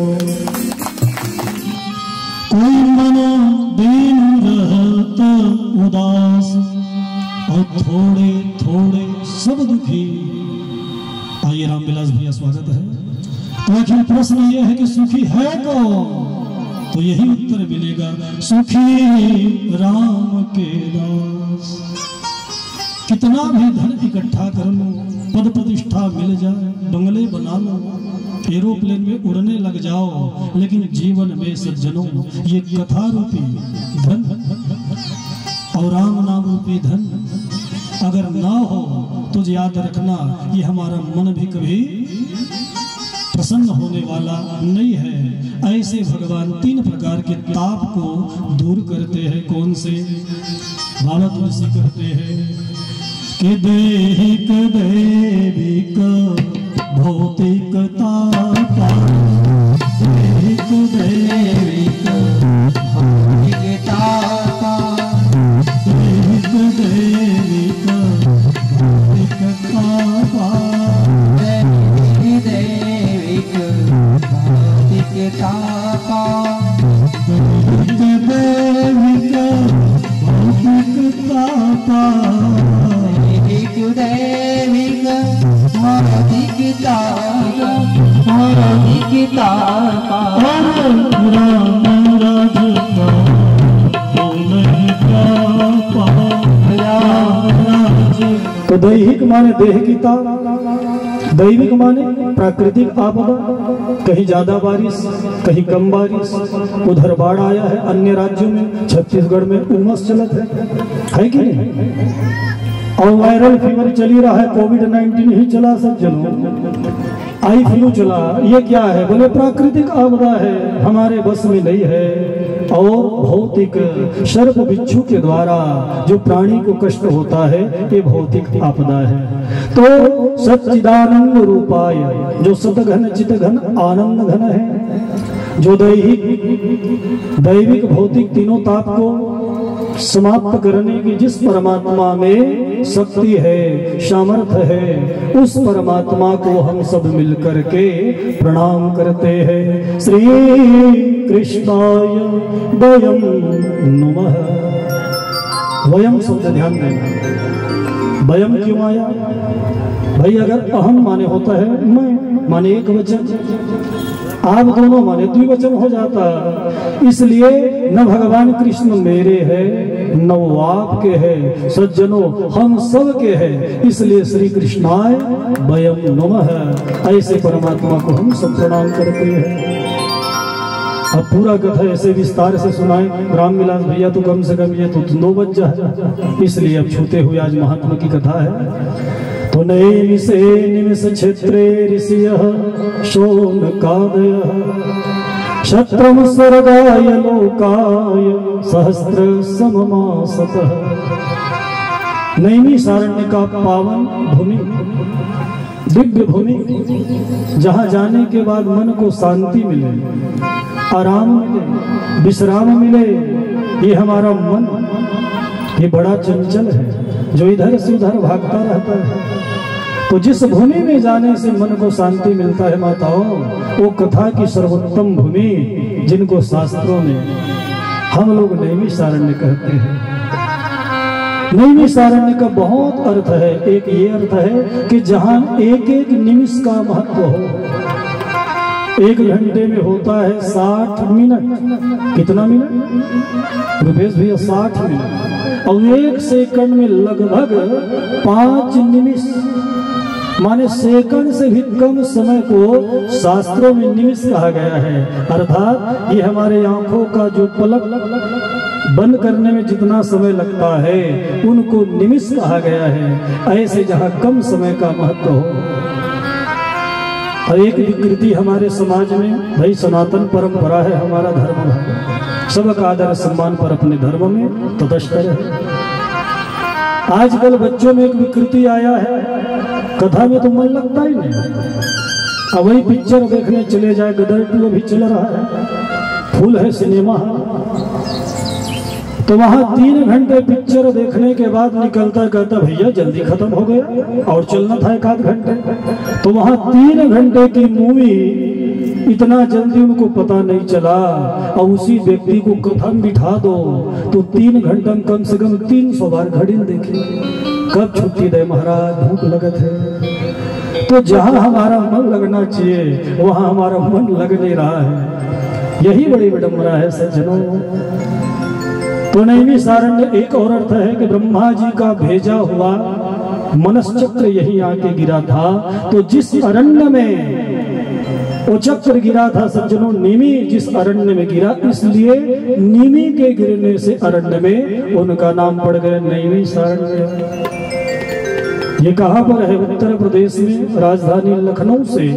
C: कोई मनो दिन रहता उदास और थोड़े थोड़े सब दुखी। आइए रामविलास भैया, स्वागत है। तो आखिर प्रश्न यह है कि सुखी है कौन? तो यही उत्तर मिलेगा, सुखी राम के दास। कितना भी धन इकट्ठा कर लो, पद प्रतिष्ठा मिल जाए, बंगले बना लो, एरोप्लेन में उड़ने लग जाओ, लेकिन जीवन में सज्जनों ये कथा रूपी धन और राम नाम रूपी धन अगर ना हो तो याद रखना, ये हमारा मन भी कभी प्रसन्न होने वाला नहीं है। ऐसे भगवान 3 प्रकार के ताप को दूर करते हैं। कौन से? बाबा तुलसी कहते हैं कि देहिक दैविक भौतिक तापा, देहिक दैविक भौतिक तापा, देहिक दैविक भौतिक तापा, देहिक दैविक भौतिक तापा, देहिक दैविक भौतिक तापा, देहिक दैविक भौतिक तापा, भौतिक तापा, राम राजता तो दैहिक माने देह की ताप, दैविक माने प्राकृतिक आपदा, कहीं ज्यादा बारिश कहीं कम बारिश, उधर बाढ़ आया है, अन्य राज्यों में छत्तीसगढ़ में उमस चलत है कि नहीं? और वायरल फीवर चली रहा है, कोविड-19 ही चला सज्जनों, आई फ्लू चला। ये क्या है? बोले प्राकृतिक आपदा है, हमारे बस में नहीं है। और भौतिक सर्प बिच्छू के द्वारा जो प्राणी को कष्ट होता है, ये भौतिक आपदा है। तो सच्चिदानंद रूपाय, जो सतघन चितघन आनंद घन है, जो दैविक भौतिक तीनों ताप को समाप्त करने की जिस परमात्मा में शक्ति है, सामर्थ्य है, उस परमात्मा को हम सब मिलकर के प्रणाम करते हैं। श्री कृष्णाय वयम नमः। वयम शब्द ध्यान देना, वयम क्यों आया भाई? अगर अहम माने होता है मैं माने एक वचन, आप दोनों माने द्विवचन हो जाता। इसलिए न भगवान कृष्ण मेरे है न वो आपके है, सज्जनों हम सब के हैं। इसलिए श्री कृष्णाय वयम नमः, ऐसे परमात्मा को हम सब प्रणाम करते हैं। अब पूरा कथा ऐसे विस्तार से सुनाए रामविलास भैया तो कम से कम ये तो 9 बज जाए, इसलिए अब छूते हुए आज महात्मा की कथा है। तो नैमिषे निमिष क्षेत्रे ऋषियः शोनकादयः क्षत्रं स्वर्गाय लोकाय सहस्र सममासतः। नैमिषारण्य का पावन भूमि, दिव्य भूमि, जहाँ जाने के बाद मन को शांति मिले, आराम मिले, विश्राम मिले। ये हमारा मन ये बड़ा चंचल है, जो इधर से उधर भागता रहता है। तो जिस भूमि में जाने से मन को शांति मिलता है माताओं, वो कथा की सर्वोत्तम भूमि, जिनको शास्त्रों में हम लोग नैमिषारण्य कहते हैं। नैमिषारण्य का बहुत अर्थ है। एक ये अर्थ है कि जहां एक एक निमिष का महत्व हो। 1 घंटे में होता है 60 मिनट। कितना मिनट रुपेश भैया? 60 मिनट। और 1 सेकंड में लगभग 5 निमिष, माने सेकंड से भी कम समय को शास्त्रों में निमिष कहा गया है। अर्थात ये हमारे आंखों का जो पलक बंद करने में जितना समय लगता है, उनको निमिष कहा गया है। ऐसे जहाँ कम समय का महत्व हो। और एक विकृति हमारे समाज में, भाई सनातन परंपरा है, हमारा धर्म है, सबका आदर सम्मान पर अपने धर्म में तटस्थ है। आजकल बच्चों में एक विकृति आया है, कथा में तो मन लगता ही नहीं। अब वही पिक्चर देखने चले जाए, गदर 2 अभी चल रहा है, फुल है सिनेमा, तो वहां 3 घंटे पिक्चर देखने के बाद निकलता कहता भैया जल्दी खत्म हो गया और चलना था 1 आध घंटे। तो वहां 3 घंटे की मूवी इतना जल्दी उनको पता नहीं चला, और उसी व्यक्ति को कथा में बिठा दो तो 3 घंटा में कम से कम 300 बार घड़ी देखी। कब छुट्टी दे महाराज, भूख लगत है। तो जहां हमारा मन लगना चाहिए वहां हमारा मन लग नहीं रहा है, यही बड़ी विडंबना है सज्जनों। तो नैमिषारण्य एक और अर्थ है कि ब्रह्मा जी का भेजा हुआ मनश्चक्र यही आके गिरा था। तो जिस अरण्य में वो चक्र गिरा था सज्जनों, निमि जिस अरण्य में गिरा, इसलिए निमि के गिरने से अरण्य में उनका नाम पड़ गया नैमिषारण्य। ये कहाँ पर है? उत्तर प्रदेश में, राजधानी लखनऊ से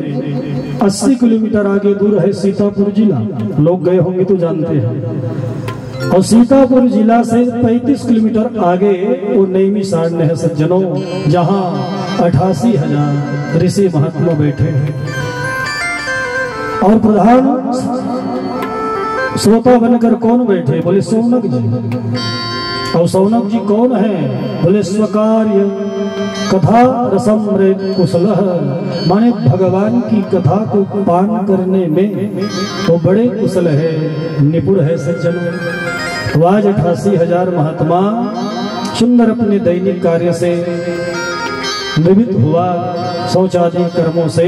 C: 80 किलोमीटर आगे दूर है सीतापुर जिला। लोग गए होंगे तो जानते हैं। और सीतापुर जिला से 35 किलोमीटर आगे वो नैमिषारण्य है सज्जनों, जहाँ 88,000 ऋषि महात्मा बैठे हैं। और प्रधान श्रोता बनकर कौन बैठे? बोले सौनक जी। और सौनक जी कौन है? बोले स्वकार्य कथा रसम रे कुशल, माने भगवान की कथा को पान करने में वो बड़े कुशल है, निपुण है सज्जन। तो आज 88,000 महात्मा सुंदर अपने दैनिक कार्य से निवृत्त हुआ, शौचादि कर्मों से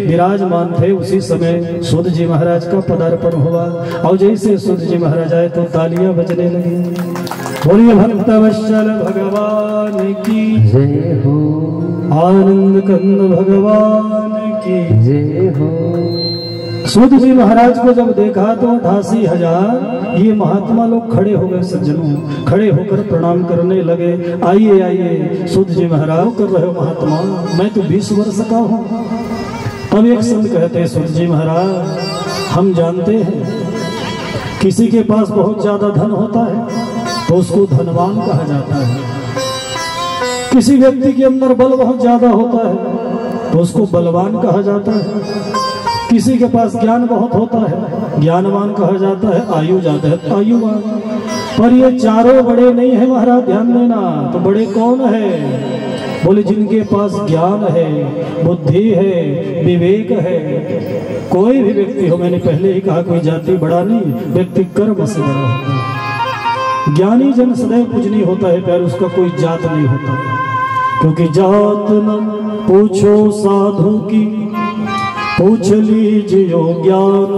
C: विराजमान थे। उसी समय सूत जी महाराज का पदार्पण हुआ, और जैसे सूत जी महाराज आए तो तालियां बजने लगी। बोलिए भक्तवत्सल भगवान की
D: जय हो,
C: आनंद कंद भगवान की
D: जय हो।
C: सूत जी महाराज को जब देखा तो 88,000 ये महात्मा लोग खड़े हो गए सज्जनों, खड़े होकर प्रणाम करने लगे। आइए आइए सूत जी महाराज, कर रहे हो महात्मा, मैं तो 20 वर्ष का हूँ। तब एक संत कहते हैं सूत जी महाराज, हम जानते हैं किसी के पास बहुत ज्यादा धन होता है तो उसको धनवान कहा जाता है, किसी व्यक्ति के अंदर बल बहुत ज्यादा होता है तो उसको बलवान कहा जाता है, किसी के पास ज्ञान बहुत होता है ज्ञानवान कहा जाता है, आयु ज्यादा है तो आयुवान। पर ये चारों बड़े नहीं है महाराज, ध्यान देना। तो बड़े कौन है? बोले जिनके पास ज्ञान है, बुद्धि है, विवेक है। कोई भी व्यक्ति हो, मैंने पहले ही कहा कोई जाति बड़ा नहीं, व्यक्ति कर्म से बड़ा होता है। ज्ञानी जन सदैव पूजनीय होता है, प्यार उसका कोई जात नहीं होता, क्योंकि जात न पूछो साधु की, पूछ लीजियो ज्ञान,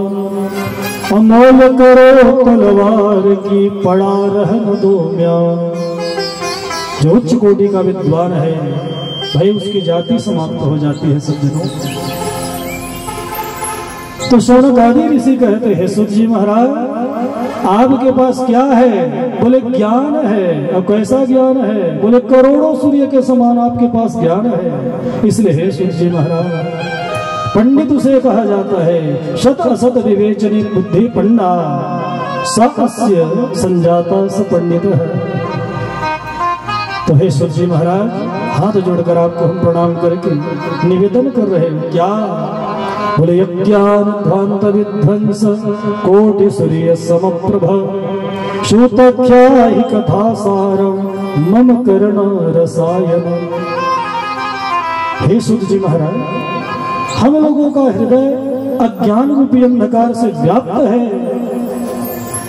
C: अमोल करो तलवार की, पड़ा रहन दो म्यान। जो उच्च कोटि का विद्वान है भाई, उसकी जाति समाप्त हो जाती है सज्जनों। तो शौनक आदि ऋषि कहते हैं सूत जी महाराज आपके पास क्या है? बोले ज्ञान है। अब कैसा ज्ञान है? बोले करोड़ों सूर्य के समान आपके पास ज्ञान है। इसलिए है सूत जी महाराज, पंडित उसे कहा जाता है, शत असत विवेचनी बुद्धि पंडा, स अस्य संजाता स पंडित है। तो हे सूत जी महाराज, हाथ जोड़कर आपको हम प्रणाम करके निवेदन कर रहे हैं। क्या? बोले यज्ञान ध्वांत विध्वंस कोटि सूर्य समप्रभ, श्रुतख्या ही कथा सारम मम कर्ण रसायन। हे सूत जी महाराज, हम लोगों का हृदय अज्ञान रूपी अंधकार से व्याप्त है।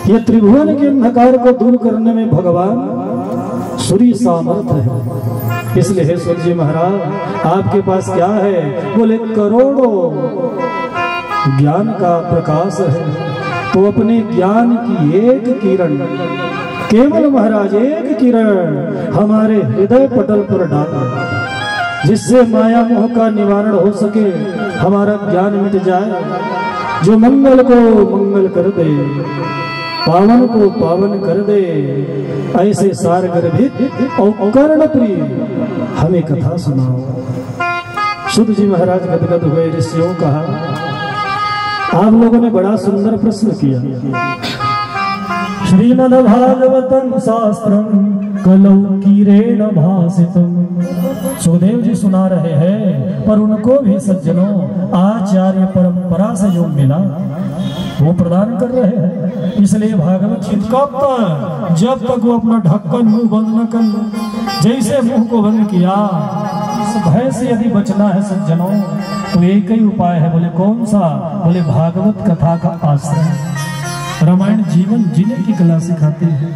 C: ये त्रिभुवन के अंधकार को दूर करने में भगवान सूर्य सामर्थ है। इसलिए हे सूत जी महाराज आपके पास क्या है? बोले करोड़ों ज्ञान का प्रकाश है। तो अपने ज्ञान की एक किरण, केवल महाराज एक किरण हमारे हृदय पटल पर डाला, जिससे माया मोह का निवारण हो सके, हमारा ज्ञान मिट जाए। जो मंगल को मंगल कर दे, पावन को पावन कर दे, ऐसे सार गर्भित और कर्ण प्रिय हमें कथा सुनाओ। सूत जी महाराज गदगद हुए, ऋषियों कहा आप लोगों ने बड़ा सुंदर प्रश्न किया। श्रीमद् भागवतम शास्त्रम कलौ कीरेण भासितम्। सुखदेव जी सुना रहे हैं, पर उनको भी सज्जनों आचार्य परंपरा से जो मिला वो प्रदान कर रहे हैं। इसलिए भागवत कब तक, जब तक वो अपना ढक्कन मुंह बंद न कर ले। जैसे मुंह को बंद किया, इस भय से यदि बचना है सज्जनों तो एक ही उपाय है। बोले कौन सा? बोले भागवत कथा का आश्रय। रामायण जीवन जीने की कला सिखाती है।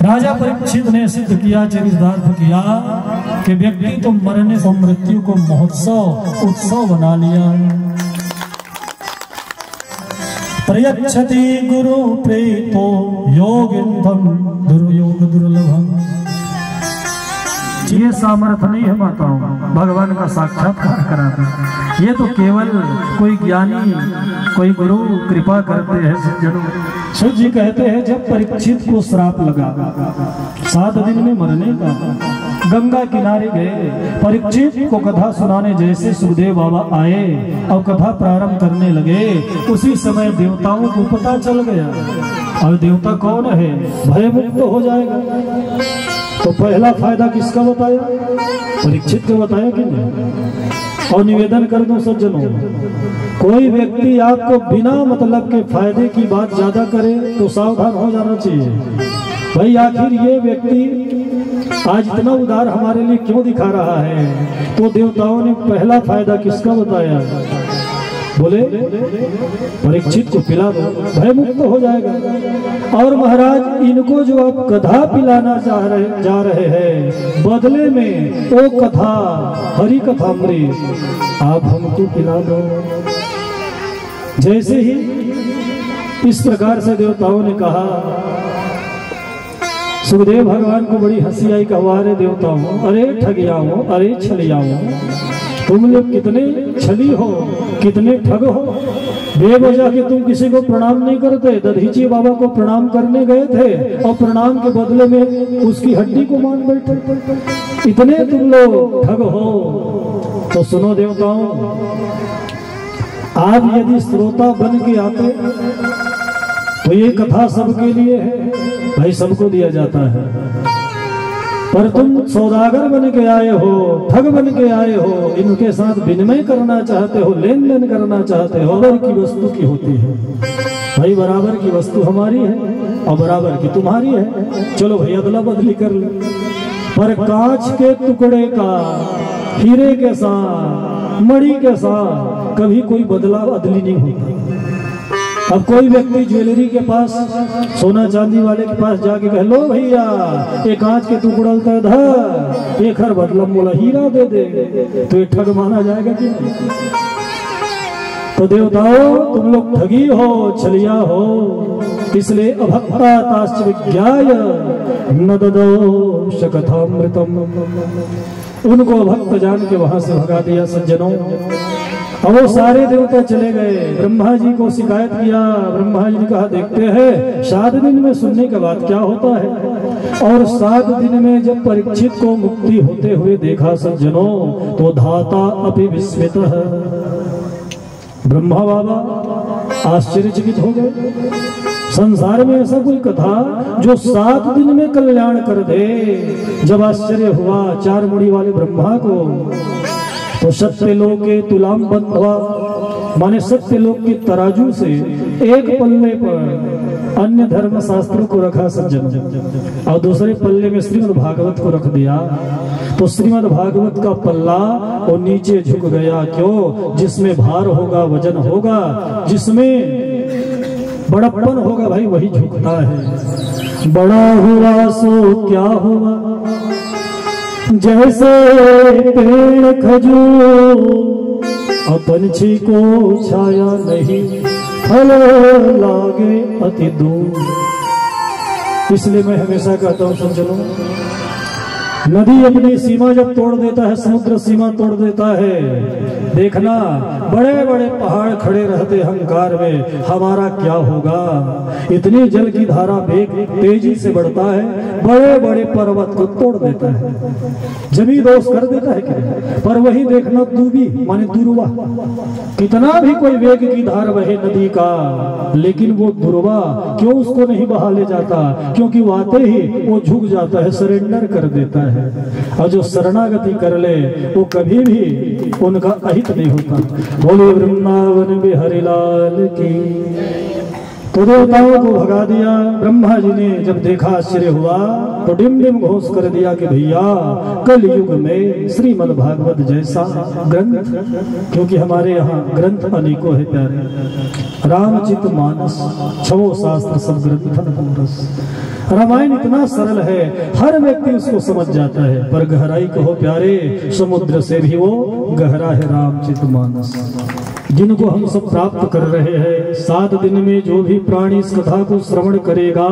C: राजा परीक्षित ने सिद्ध किया, चरितार्थ किया कि व्यक्ति तो मरने से मृत्यु को महोत्सव उत्सव बना लिया। प्रयच्छति गुरु प्रेतो योगिंदम दुर्योग दुर्लभम। ये सामर्थ्य नहीं है माताओं, भगवान का साक्षात्कार कराना। ये तो केवल कोई ज्ञानी, कोई गुरु कृपा करते हैं सज्जनों। सूत जी कहते हैं जब परीक्षित को श्राप लगा 7 दिन में मरने का, गंगा किनारे गए, परीक्षित को कथा सुनाने जैसे सुखदेव बाबा आए और कथा प्रारंभ करने लगे, उसी समय देवताओं को पता चल गया। और देवता कौन है? भयमुक्त हो जाएगा। तो पहला फायदा किसका बताया? परीक्षित को बताया कि नहीं? और निवेदन कर दो सज्जनों, कोई व्यक्ति आपको बिना मतलब के फायदे की बात ज्यादा करे तो सावधान हो जाना चाहिए। भाई आखिर ये व्यक्ति आज इतना उदार हमारे लिए क्यों दिखा रहा है? तो देवताओं ने पहला फायदा किसका बताया? बोले परीक्षित को पिला दो, भय मुक्त हो जाएगा। और महाराज इनको जो आप कथा पिलाना जा रहे हैं, बदले में वो कथा हरि कथामृत आप हमको पिला दो। जैसे ही इस प्रकार से देवताओं ने कहा, सुखदेव भगवान को बड़ी हंसी आई। कहा अरे देवताओं, अरे ठगियाओ, अरे छलियाओ, तुम लोग कितने छली हो, कितने ठग हो। बेवजह के तुम किसी को प्रणाम नहीं करते। दधीची बाबा को प्रणाम करने गए थे और प्रणाम के बदले में उसकी हड्डी को मान बैठे। इतने तुम लोग ठग हो। तो सुनो देवताओं, आप यदि श्रोता बन के आते तो ये कथा सबके लिए है, भाई सबको दिया जाता है। पर तुम सौदागर बन के आए हो, ठग बन के आए हो, इनके साथ विनिमय करना चाहते हो, लेन देन करना चाहते हो। बराबर की वस्तु की होती है भाई, बराबर की वस्तु हमारी है और बराबर की तुम्हारी है। चलो भाई अदला बदली कर ले। पर कांच के टुकड़े का हीरे के साथ, मणि के साथ कभी कोई बदला बदली नहीं होती। अब कोई व्यक्ति ज्वेलरी के पास, सोना चांदी वाले के पास जाके कह लो भैया एक कांच के टुकड़ा था, एक हर बदला मोला हीरा दे दे, तो ये ठग माना जाएगा कि नहीं? तो देवताओं तुम लोग ठगी हो, छलिया हो। इसलिए अभक्ता ताश्च विज्ञाय न ददो शकथामृतम। उनको अभक्त जान के वहां से भगा दिया सज्जनों। और वो सारे देवता चले गए। ब्रह्मा जी को शिकायत किया। ब्रह्मा जी ने कहा देखते हैं 7 दिन में सुनने के बाद क्या होता है। और 7 दिन में जब परीक्षित को मुक्ति होते हुए देखा सज्जनों, तो धाता अपि विस्मित है। ब्रह्मा बाबा आश्चर्यचकित हो गए। संसार में ऐसा कोई कथा जो 7 दिन में कल्याण कर दे। जब आश्चर्य हुआ 4 मुड़ी वाले ब्रह्मा को, तो सत्यलोक के तुलाम बंधवा, माने सत्यलोक के तराजू से एक पल्ले पर अन्य धर्म शास्त्रों को रखा सज्जन, और दूसरे पल्ले में श्रीमद् भागवत को रख दिया। तो श्रीमद् भागवत का पल्ला वो नीचे झुक गया। क्यों? जिसमें भार होगा, वजन होगा, जिसमें बड़प्पन होगा भाई वही झुकता है। बड़ा हुआ सो क्या हुआ, जैसे पेड़ खजूर, और पंछी को छाया नहीं, फल लागे अति दूर। इसलिए मैं हमेशा कहता हूँ सज्जनों, नदी अपनी सीमा जब तोड़ देता है, समुद्र सीमा तोड़ देता है, देखना बड़े बड़े पहाड़ खड़े रहते अहंकार में, हमारा क्या होगा। इतनी जल की धारा वेग तेजी से बढ़ता है, बड़े बड़े पर्वत को तोड़ देता है, जमी दोष कर देता है क्या। पर वही देखना दूबी माने दुर्वा, कितना भी कोई वेग की धार बहे नदी का, लेकिन वो दुर्वा क्यों उसको नहीं बहा ले जाता, क्योंकि वो आते ही वो झुक जाता है, सरेंडर कर देता है। और जो शरणागति कर ले वो कभी भी उनका अहित नहीं होता। बोले वृंदावन बिहारी लाल की। तो देवताओं को भगा दिया। ब्रह्मा जी ने जब देखा आश्चर्य हुआ तो डिम डिम घोष कर दिया कि भैया कल युग में श्रीमद् भागवत जैसा ग्रंथ, क्योंकि हमारे यहाँ ग्रंथ अनेकों है प्यारे, रामचित मानस छवो शास्त्र सब ग्रंथ। रामायण इतना सरल है, हर व्यक्ति उसको समझ जाता है, पर गहराई कहो प्यारे, समुद्र से भी वो गहरा है रामचित मानस, जिनको हम सब प्राप्त कर रहे हैं। 7 दिन में जो भी प्राणी इस कथा को श्रवण करेगा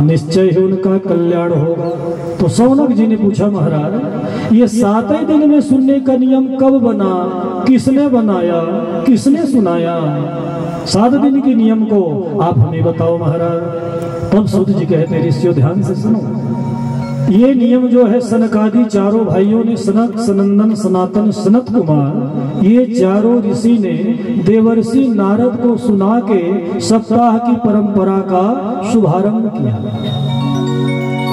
C: निश्चय ही उनका कल्याण होगा। तो सौनक जी ने पूछा, महाराज ये 7 दिन में सुनने का नियम कब बना, किसने बनाया, किसने सुनाया? 7 दिन के नियम को आप हमें बताओ महाराज। तब सूत जी कहते, ऋषियों ध्यान से सुनो, ये नियम जो है सनकादि चारों भाइयों ने, सनक, सनंदन, सनातन, सनत कुमार, ये चारों ऋषि ने देवर्षि नारद को सुना के सप्ताह की परंपरा का शुभारंभ किया।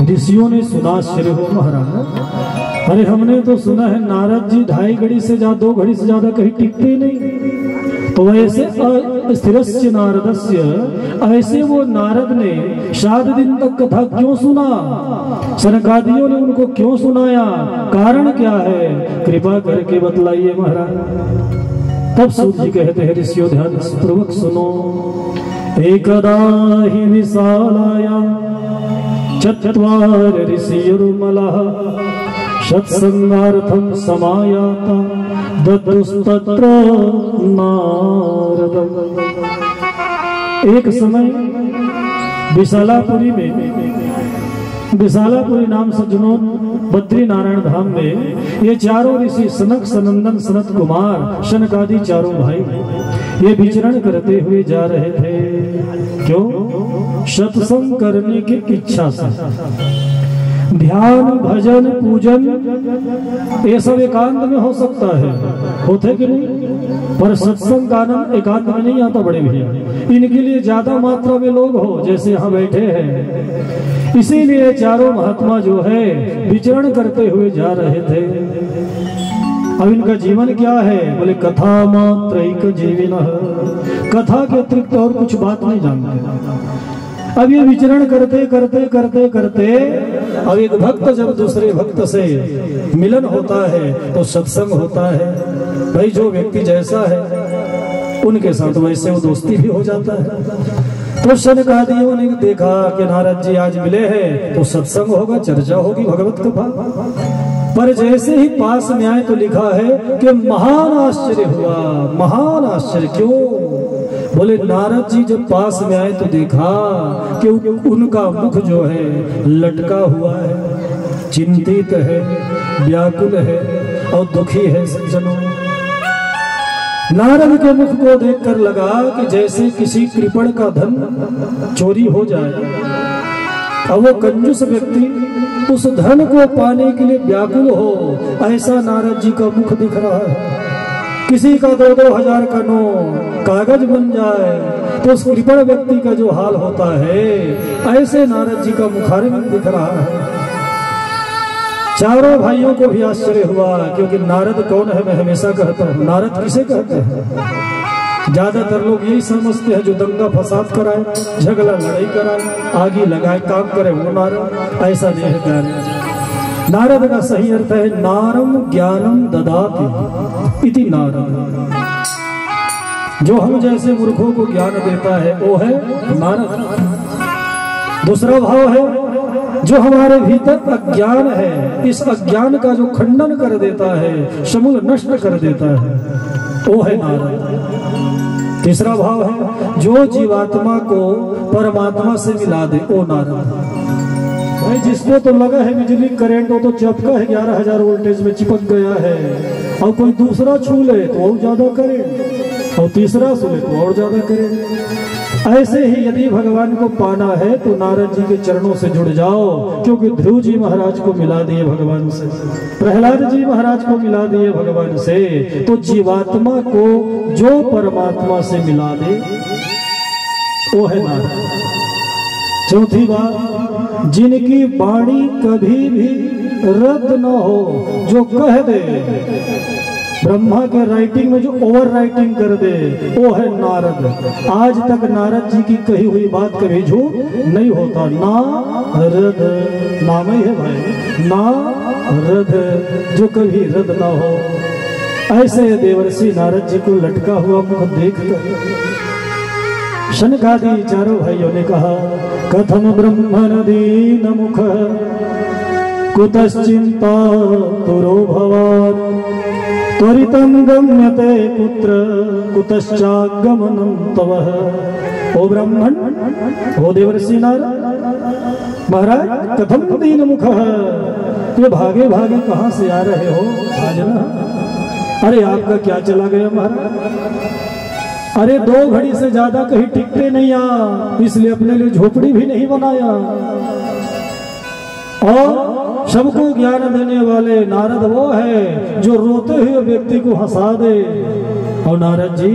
C: ऋषियों ने सुना, आश्चर्य हो महाराज, अरे हमने तो सुना है नारद जी 2.5 घड़ी से ज्यादा, 2 घड़ी से ज्यादा कहीं टिकते नहीं। तो ऐसे अस्थिरस्य नारदस्य, ऐसे वो नारद ने 7 दिन तक कथा क्यों सुना, सनकादियों ने उनको क्यों सुनाया, कारण क्या है, कृपा करके बतलाइए महाराज। तब सूत जी कहते हैं, ऋषियों ध्यान पूर्वक सुनो। एकदा ही विशालाया चत्वार ऋषिर्मलः सत्संगार्थं समायाता दद्दुस्तत्र नारदम्। एक समय विशालापुरी में, विशालापुरी नाम से जुनून बद्री नारायण धाम में ये चारों ऋषि सनक, सनंदन, सनत कुमार, शनकादि चारों भाई ये विचरण करते हुए जा रहे थे। क्यों? सत्संग करने की इच्छा से। ध्यान, भजन, पूजन ये सब एकांत में हो सकता है, होते कि नहीं, पर सत्संग का आनंद एकांत में नहीं आता बड़े भैया। इनके लिए ज्यादा मात्रा में लोग हो, जैसे यहाँ बैठे हैं, इसीलिए चारों महात्मा जो है विचरण करते हुए जा रहे थे। अब इनका जीवन क्या है? बोले कथा मात्रैक जीविनः, कथा के अतिरिक्त और कुछ बात नहीं जानते। अब ये विचरण करते करते करते करते अब एक भक्त जब दूसरे भक्त से मिलन होता है तो सत्संग होता है। भाई जो व्यक्ति जैसा है उनके साथ वैसे वो दोस्ती भी हो जाता है। तो शनकादियों ने देखा कि नारद जी आज मिले हैं तो सत्संग होगा, चर्चा होगी भगवत कथा। पर जैसे ही पास में आए तो लिखा है कि महान आश्चर्य हुआ। महान आश्चर्य क्यों? बोले नारद जी जब पास में आए तो देखा कि उनका मुख जो है लटका हुआ है, चिंतित है, व्याकुल है और दुखी है। सज्जनों, नारद के मुख को देखकर लगा कि जैसे किसी कृपण का धन चोरी हो जाए। अब वो कंजूस व्यक्ति उस धन को पाने के लिए व्याकुल हो, ऐसा नारद जी का मुख दिख रहा है। किसी का 2-2 हजार का नोट कागज बन जाए तो उस कृपण व्यक्ति का जो हाल होता है, ऐसे नारद जी का मुखारविंद दिख रहा है। चारों भाइयों को भी आश्चर्य हुआ, क्योंकि नारद कौन है मैं हमेशा कहता हूँ, नारद किसे कहते हैं? ज्यादातर लोग यही समझते हैं जो दंगा फसाद कराए, झगड़ा लड़ाई कराए, आगे लगाए, काम करे वो नारद। ऐसा नहीं है प्यारे। नारद का सही अर्थ है नारम ज्ञानम ददाति इति नारद। जो हम जैसे मूर्खों को ज्ञान देता है वो है नारद। दूसरा भाव है जो हमारे भीतर अज्ञान है, इस अज्ञान का जो खंडन कर देता है, समूल नष्ट कर देता है, वो है नारद। तीसरा भाव है जो जीवात्मा को परमात्मा से मिला दे, वो नारद। भाई जिसको तो लगा है बिजली करंट, वो तो चपका है 11,000 वोल्टेज में चिपक गया है, और कोई दूसरा छू ले तो और ज्यादा करंट, और तीसरा छू ले तो और ज्यादा करंट। ऐसे ही यदि भगवान को पाना है तो नारद जी के चरणों से जुड़ जाओ, क्योंकि ध्रुव जी महाराज को मिला दिए भगवान से, प्रहलाद जी महाराज को मिला दिए भगवान से, तो जीवात्मा को जो परमात्मा से मिला दे वो है नारद। चौथी बात, जिनकी वाणी कभी भी रद्द न हो, जो कह दे, ब्रह्मा के राइटिंग में जो ओवर राइटिंग कर दे, वो है नारद। आज तक नारद जी की कही हुई बात कभी झूठ नहीं होता। नारद नाम ही है भाई, नारद, जो कभी रद्द ना हो। ऐसे देवर्षि नारद जी को लटका हुआ मुख देखकर शनकादि चारों भाइयों ने कहा, कथम ब्रह्मण दीन मुख कुतश्चिंता तुरो भवान, त्वरितं गम्यते पुत्र कुतश्चागमनं तव। ओ ब्राह्मण, ओ देवर्षि नारद महाराज, कथम दीन मुख, ये भागे भागे कहाँ से आ रहे हो आज ना? अरे आपका क्या चला गया महाराज? अरे 2 घड़ी से ज्यादा कहीं टिकते नहीं आ, इसलिए अपने लिए झोपड़ी भी नहीं बनाया। और सबको ज्ञान देने वाले नारद वो है जो रोते हुए व्यक्ति को हंसा दे। और नारद जी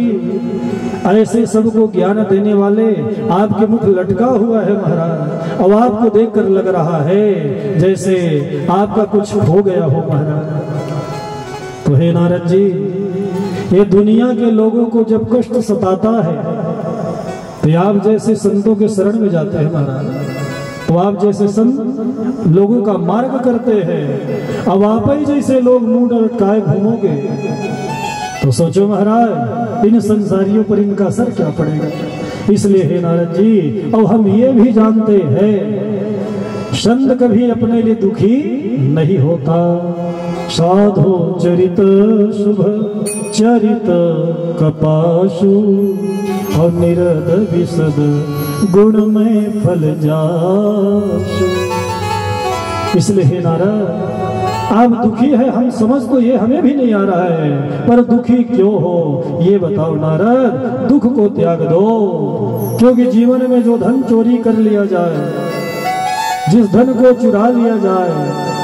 C: ऐसे सबको ज्ञान देने वाले आपके मुख लटका हुआ है महाराज, और आपको देखकर लग रहा है जैसे आपका कुछ हो गया हो महाराज। तो हे नारद जी, ये दुनिया के लोगों को जब कष्ट सताता है तो आप जैसे संतों के शरण में जाते हैं महाराज, तो आप जैसे संत लोगों का मार्ग करते हैं। अब आप ही जैसे लोग मुंह लटकाए घूमोगे तो सोचो महाराज, इन संसारियों पर इनका असर क्या पड़ेगा। इसलिए हे नारद जी, और हम ये भी जानते हैं संत कभी अपने लिए दुखी नहीं होता। साधो चरित शुभ चरित कपाशु, और निरद विशद गुण में फल जाशु। इसलिए हे नारद, आप दुखी है हम समझ तो ये हमें भी नहीं आ रहा है, पर दुखी क्यों हो ये बताओ नारद। दुख को त्याग दो, क्योंकि जीवन में जो धन चोरी कर लिया जाए, जिस धन को चुरा लिया जाए,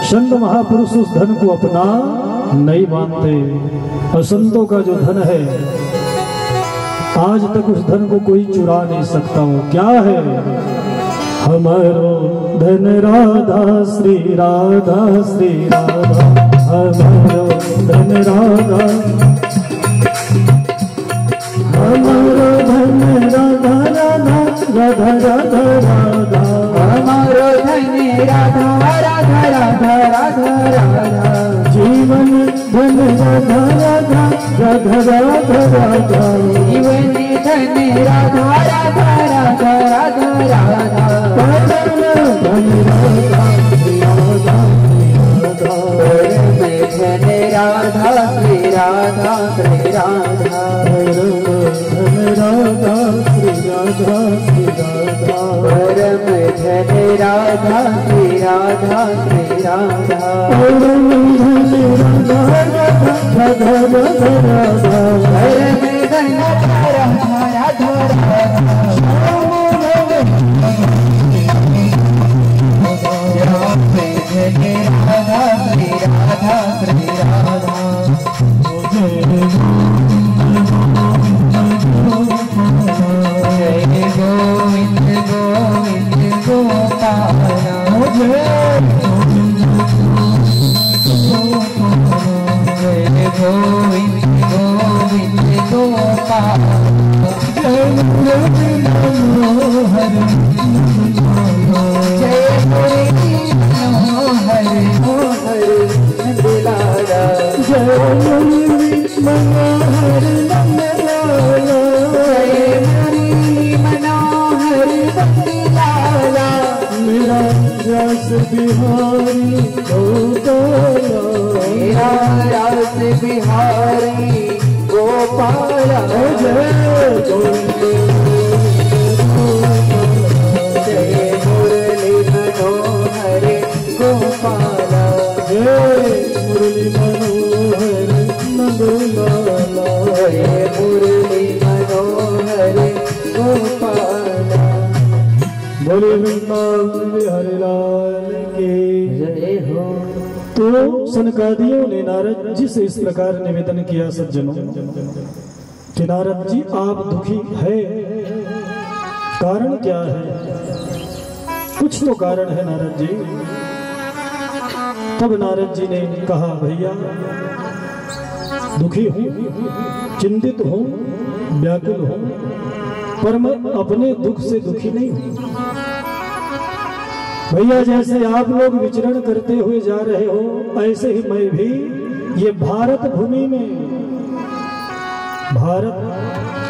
C: संत महापुरुष उस धन को अपना नहीं मानते। और संतों का जो धन है, आज तक उस धन को कोई चुरा नहीं सकता। वो क्या है? हमारो धन राधा श्री राधा श्री राधा, हमारो धन राधा, हमारो धन राधा राधा राधा राधा राधा,
D: हमारो धन राधा राधा राधा राधा राधा,
C: जीवन धन राधा राधा राधा राधा राधा,
D: जीवन धन राधा राधा राधा राधा राधा,
C: धन राधा
D: धन राधा श्री राधा श्री राधा,
C: धन राधा श्री राधा श्री राधा,
D: परम धन राधा श्री राधा श्री राधा,
C: परम धन राधा राधा राधा राधा,
D: परम धन राधा राधा राधा, राधा श्री राधा श्री राधा, जय गोविंद गोविंद गोपाला, जय गोविंद गोविंद गोपाला, जय मुरली मनोहर, जय मुरली मनोहर मोहर नंदलाला,
C: जय मुरली मनोहर नंदलाला,
D: जय मुरली मनोहर नंदलाला,
C: मेरा रस बिहारी गोपाला,
D: मेरा रास बिहारी गोपाला,
C: जय
D: जय मुरली मनोहर
C: मुरली मनोहर नंदलाला,
D: मुरली मनोहर गोपाला।
C: बोले वृंदावन बिहारी लाल की
D: जय हो।
C: तो सनकादियों ने नारद जी से इस प्रकार निवेदन किया सज्जनों कि नारद जी आप दुखी है, कारण क्या है? कुछ तो कारण है नारद जी। तब नारद जी ने कहा भैया दुखी हूं, चिंतित हूं, व्याकुल हूं, पर मैं अपने दुख से दुखी नहीं हूं। भैया जैसे आप लोग विचरण करते हुए जा रहे हो, ऐसे ही मैं भी ये भारत भूमि में,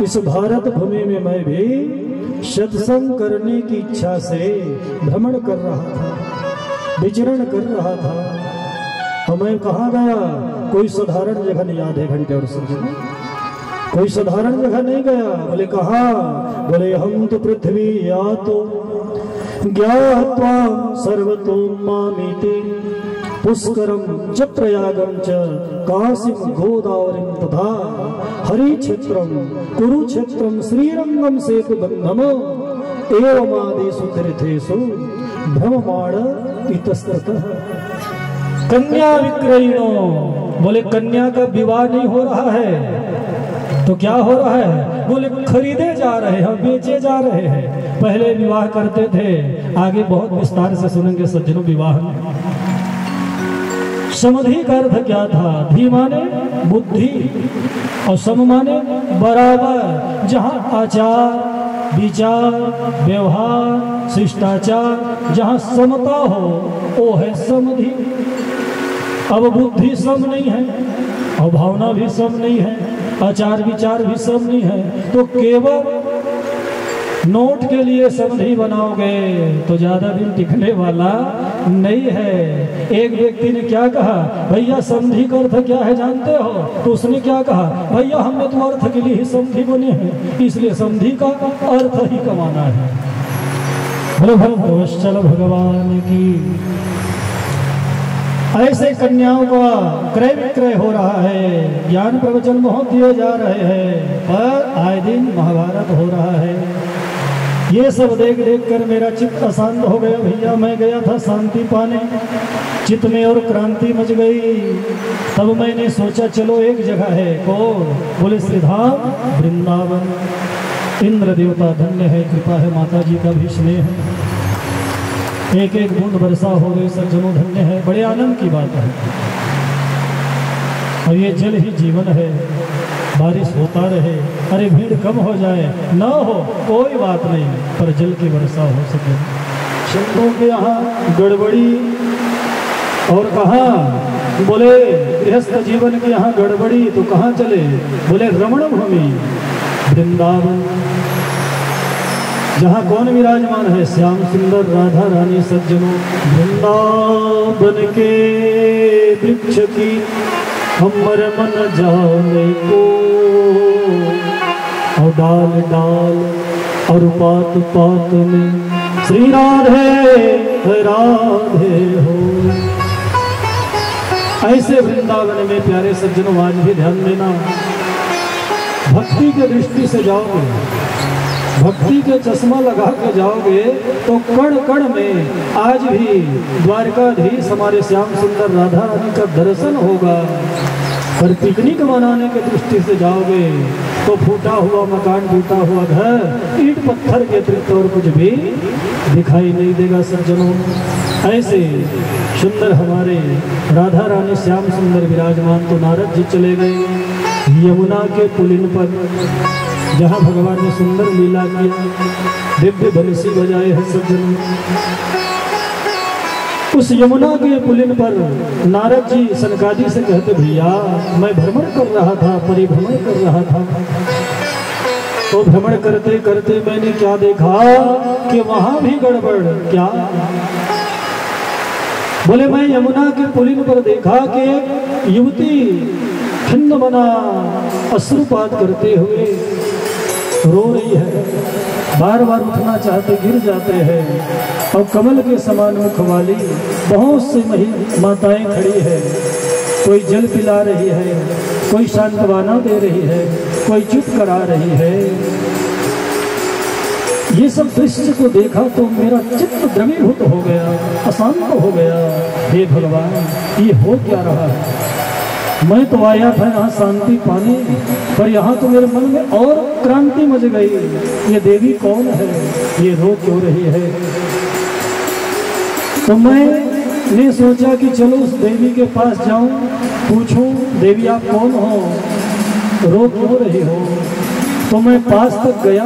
C: इस भारत भूमि में मैं भी सत्संग करने की इच्छा से भ्रमण कर रहा था, विचरण कर रहा था। तो मैं कहाँ गया? कोई साधारण जगह नहीं, आधे घंटे और समझे कोई साधारण जगह नहीं गया। बोले कहा? बोले हम तो पृथ्वी या तो ज्ञात्वा सर्वतो मामीति पुष्करम च प्रयागम च काशीम गोदावरीम तथा हरि क्षेत्रम कुरुक्षेत्रम श्रीरंगम सेतु बंधम एवमादिषु तीर्थेषु भ्रममाण इतस्ततः। कन्या विक्रयिणो, बोले कन्या का विवाह नहीं हो रहा है तो क्या हो रहा है? बोले खरीदे जा रहे हैं, बेचे जा रहे हैं। पहले विवाह करते थे, आगे बहुत विस्तार से सुनेंगे सज्जनों विवाह में। समधि का अर्थ क्या था? धी माने बुद्धि और सम माने बराबर। जहाँ आचार विचार व्यवहार शिष्टाचार जहाँ समता हो वो है समधि। अब बुद्धि सम नहीं है और भावना भी सम नहीं है, आचार विचार भी सम नहीं है, तो केवल नोट के लिए समधि बनाओगे तो ज्यादा दिन टिकने वाला नहीं है। एक व्यक्ति ने क्या कहा? भैया समधि का अर्थ क्या है जानते हो? तो उसने क्या कहा? भैया हमने तो अर्थ के लिए ही समधि बने हैं, इसलिए समधि का अर्थ ही कमाना है। बोलो भगवत भगवान की। ऐसे कन्याओं का क्रय विक्रय हो रहा है, ज्ञान प्रवचन बहुत दिए जा रहे हैं, पर आए दिन महाभारत हो रहा है। ये सब देख देख कर मेरा चित्त अशांत हो गया भैया। मैं गया था शांति पाने, चित्त में और क्रांति मच गई। तब मैंने सोचा चलो एक जगह है, कौन? बोले श्रीधाम वृंदावन। इंद्र देवता धन्य है, कृपा है, माता जी का भी स्नेह है, एक एक बूंद वर्षा हो गई, सज्जनों धन्य है, बड़े आनंद की बात है। और ये जल ही जीवन है, बारिश होता रहे, अरे भीड़ कम हो जाए ना हो कोई बात नहीं, पर जल की वर्षा हो सके। संतों के यहाँ गड़बड़ी और कहाँ? बोले गृहस्थ जीवन के यहाँ गड़बड़ी तो कहाँ चले? बोले रमण भूमि वृंदावन, जहाँ कौन विराजमान है? श्याम सुंदर राधा रानी। सज्जनों वृंदावन के वृक्ष की हमर मन जाने को, और डाल डाल और पात पात में श्री राधे राधे हो। ऐसे वृंदावन में प्यारे सज्जनों आज भी ध्यान देना, भक्ति के दृष्टि से जाओगे, भक्ति के चश्मा लगा के जाओगे तो कण कण में आज भी द्वारकाधीश हमारे श्याम सुंदर राधा रानी का दर्शन होगा। पर पिकनिक मनाने के दृष्टि से जाओगे तो फूटा हुआ मकान, टूटा हुआ घर, ईंट पत्थर के अतिरिक्त और कुछ भी दिखाई नहीं देगा। सज्जनों ऐसे सुंदर हमारे राधा रानी श्याम सुंदर विराजमान। तो नारद जी चले गए यमुना के पुलिन पर, जहाँ भगवान ने सुंदर लीला किया, दिव्य बंसी बजाए है सज्जनों। उस यमुना के पुलिन पर नारद जी सनकादि से कहते भैया मैं भ्रमण कर रहा था, परिभ्रमण कर रहा था, तो भ्रमण करते करते मैंने क्या देखा कि वहां भी गड़बड़। क्या? बोले मैं यमुना के पुलिन पर देखा कि एक युवती खिन्न बना अश्रुपात करते हुए रो रही है, बार बार उठना चाहते गिर जाते हैं। और कमल के समान मुख वाली बहुत से माताएं खड़ी है, कोई जल पिला रही है, कोई सांत्वना दे रही है, कोई चुप करा रही है। ये सब दृश्य को देखा तो मेरा चित्त द्रवीभूत हो गया, अशांत हो गया। हे भगवान, ये हो क्या रहा है? मैं तो आया था यहाँ शांति पाने, पर यहाँ तो मेरे मन में और क्रांति मच गई। ये देवी कौन है? ये रो क्यों रही है? तो मैंने सोचा कि चलो उस देवी के पास जाऊं, पूछूं, देवी आप कौन हो, रो क्यों रही हो? तो मैं पास तक गया,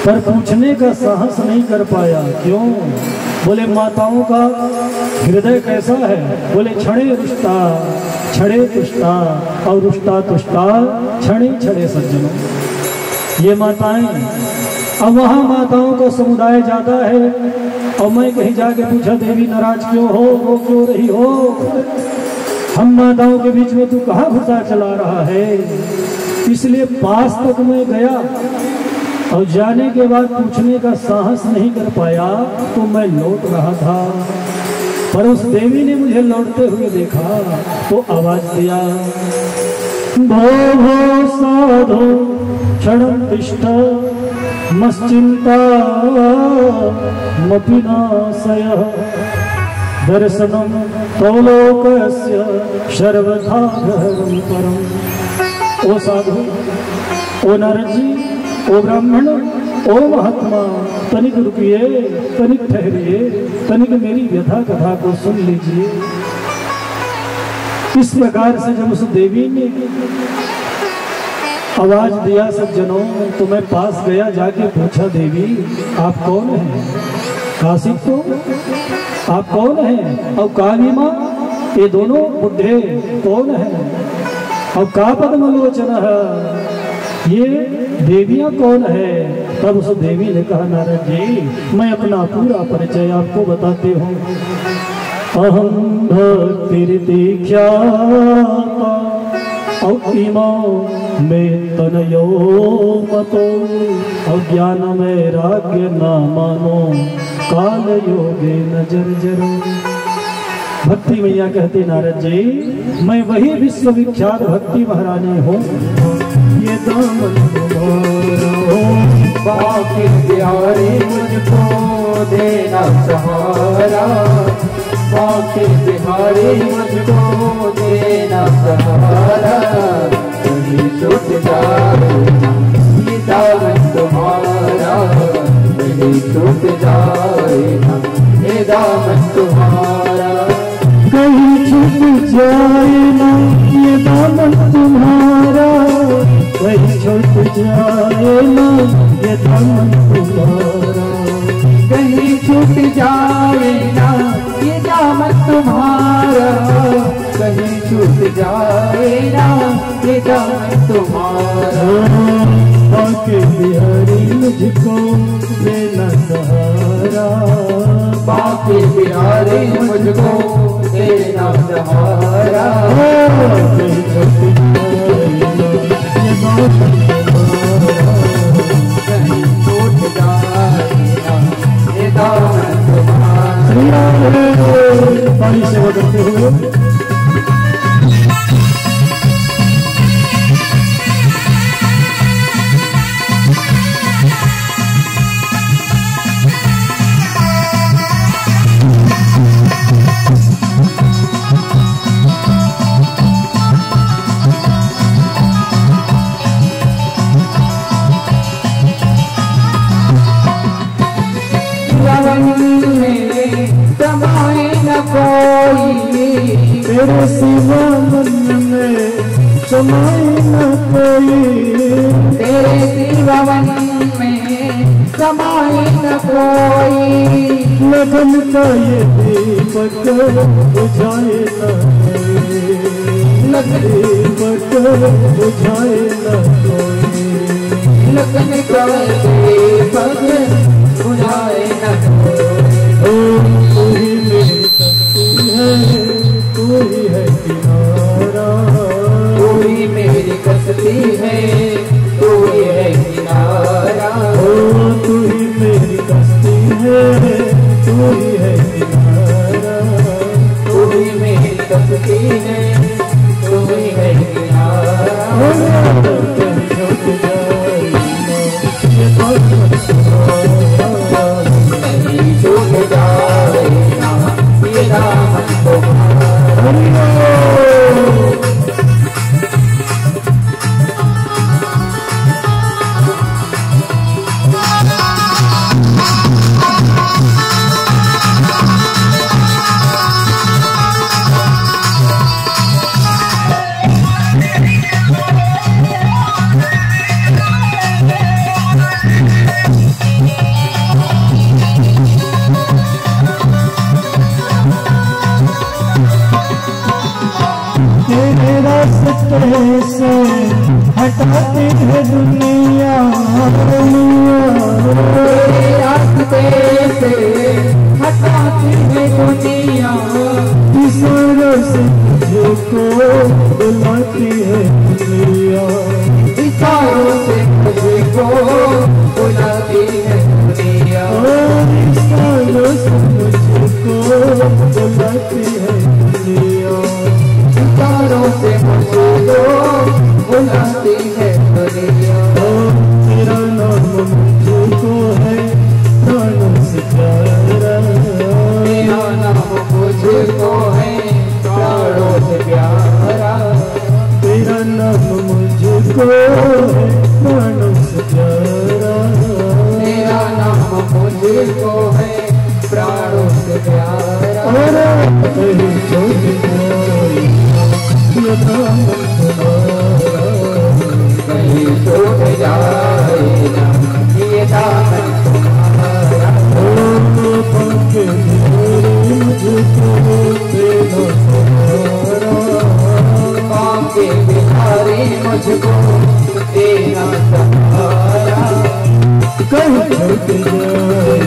C: पर पूछने का साहस नहीं कर पाया। क्यों? बोले माताओं का हृदय कैसा है? बोले क्षणे रुष्टा क्षणे तुष्टा और रुष्टा तुष्टा क्षणे क्षणे सज्जनों। ये माताएं, अब वहाँ माताओं का समुदाय जाता है और मैं कहीं जाके पूछा, देवी नाराज क्यों हो, रो क्यों रही हो? हम माताओं के बीच में तू कहाँ घुसा चला रहा है? इसलिए पास तक मैं गया और जाने के बाद पूछने का साहस नहीं कर पाया, तो मैं लौट रहा था। पर उस देवी ने मुझे लौटते हुए देखा तो आवाज दिया, भो भो साधो क्षणं तिष्ठ मश्चिंता मपिनाशयः दर्शनं तवलोकस्य सर्वथा गहनं परम्। ओ साधु, ओ नारद जी, ओ ब्राह्मण, ओ महात्मा, तनिक रुकिए, तनिक ठहरिए, तनिक मेरी व्यथा कथा को सुन लीजिए। इस प्रकार से जब उस देवी ने आवाज दिया सज्जनों, तो मैं पास गया, जाके पूछा, देवी आप कौन हैं? काशी को आप कौन हैं? और काली माँ, ये दोनों बुढ़े कौन हैं? और का पद्मलोचन है, ये देवियां कौन है? तब उस देवी ने कहा, नारद जी मैं अपना पूरा परिचय आपको बताती हूँ। अहम भक्तिर्दीक्षा और इमां में तनयो मतो और ज्ञान में राज्य न मानो काल योगे न जर्जरो। भक्ति मैया कहती, नारद जी मैं वही विश्वविख्यात भक्ति महारानी हूँ। ये दामन तुम्हारा हो,
D: बाकी प्यारे मुझको देना सहारा, बाकी बिहारी मुझको देना सहारा। कहीं छूट जाए ये दामन तुम्हारा, कहीं छूट जाए ये दामन तुम्हारा,
C: कहीं छूट जाए ना ये दामन तुम्हारा, कहीं छूट जाए ना ये दामन तुम्हारा,
D: कहीं छूट जाए ना ये दामन तुम्हारा, कहीं छूट जाए ना ये दामन तुम्हारा।
C: बाकी बिहारी मुझको देना सहारा,
D: बाकी बिहारी मुझको देना सहारा।
C: कहीं छूट जाए ना ये दामन तुम्हारा,
D: कहीं छूट जाए ना ये दामन तुम्हारा।
C: श्री राम पानी सेवा करते हुए
D: समाए न कोई,
C: तेरे सिवा मन में समाए न कोई,
D: तेरे सिवा मन में समाए न कोई।
C: लगन का ये दीपक बुझाए न कोई, दीपक बुझाए न कोई,
D: लगन का दीपक बुझाए न कोई।
C: तू ही मेरी शक्ति है, तू ही है किनारा,
D: तू ही मेरी कश्ती है, तू ही है किनारा।
C: रास्ते से हटाती है दुनिया,
D: तेरे रास्ते से हटाती है दुनिया,
C: इशारों से मुझको बुलाती है दुनिया,
D: इशारों से मुझको बुलाती है दुनिया,
C: इशारों से मुझको बुलाती है दुनिया,
D: इशारों से मुझको बुलाती है दुनिया।
C: तेरा नाम मुझको है प्राणों से प्यारा,
D: तेरा नाम मुझको है प्राणों से प्यारा,
C: तेरा नाम मुझको है प्राणों से प्यारा,
D: तेरा नाम मुझको है प्राणों से प्यारा।
C: और कहीं छोड़ जाए ये नाम तुम्हारा,
D: कहीं छूट जाए ना ये दामन तुम्हारा,
C: पाके मेरे मुझको देना सहारा,
D: पाके बिहारी मुझको देना सहारा,
C: कहीं छूट जाए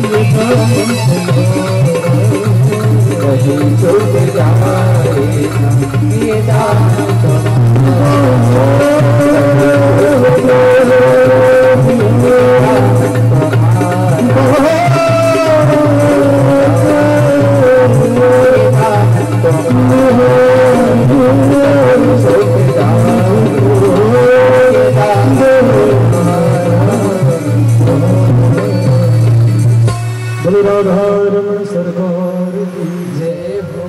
C: ये दामन तुम्हारा,
D: कहीं छूट जाए ना ये दामन
C: बलराधारमण सरकार की जय हो।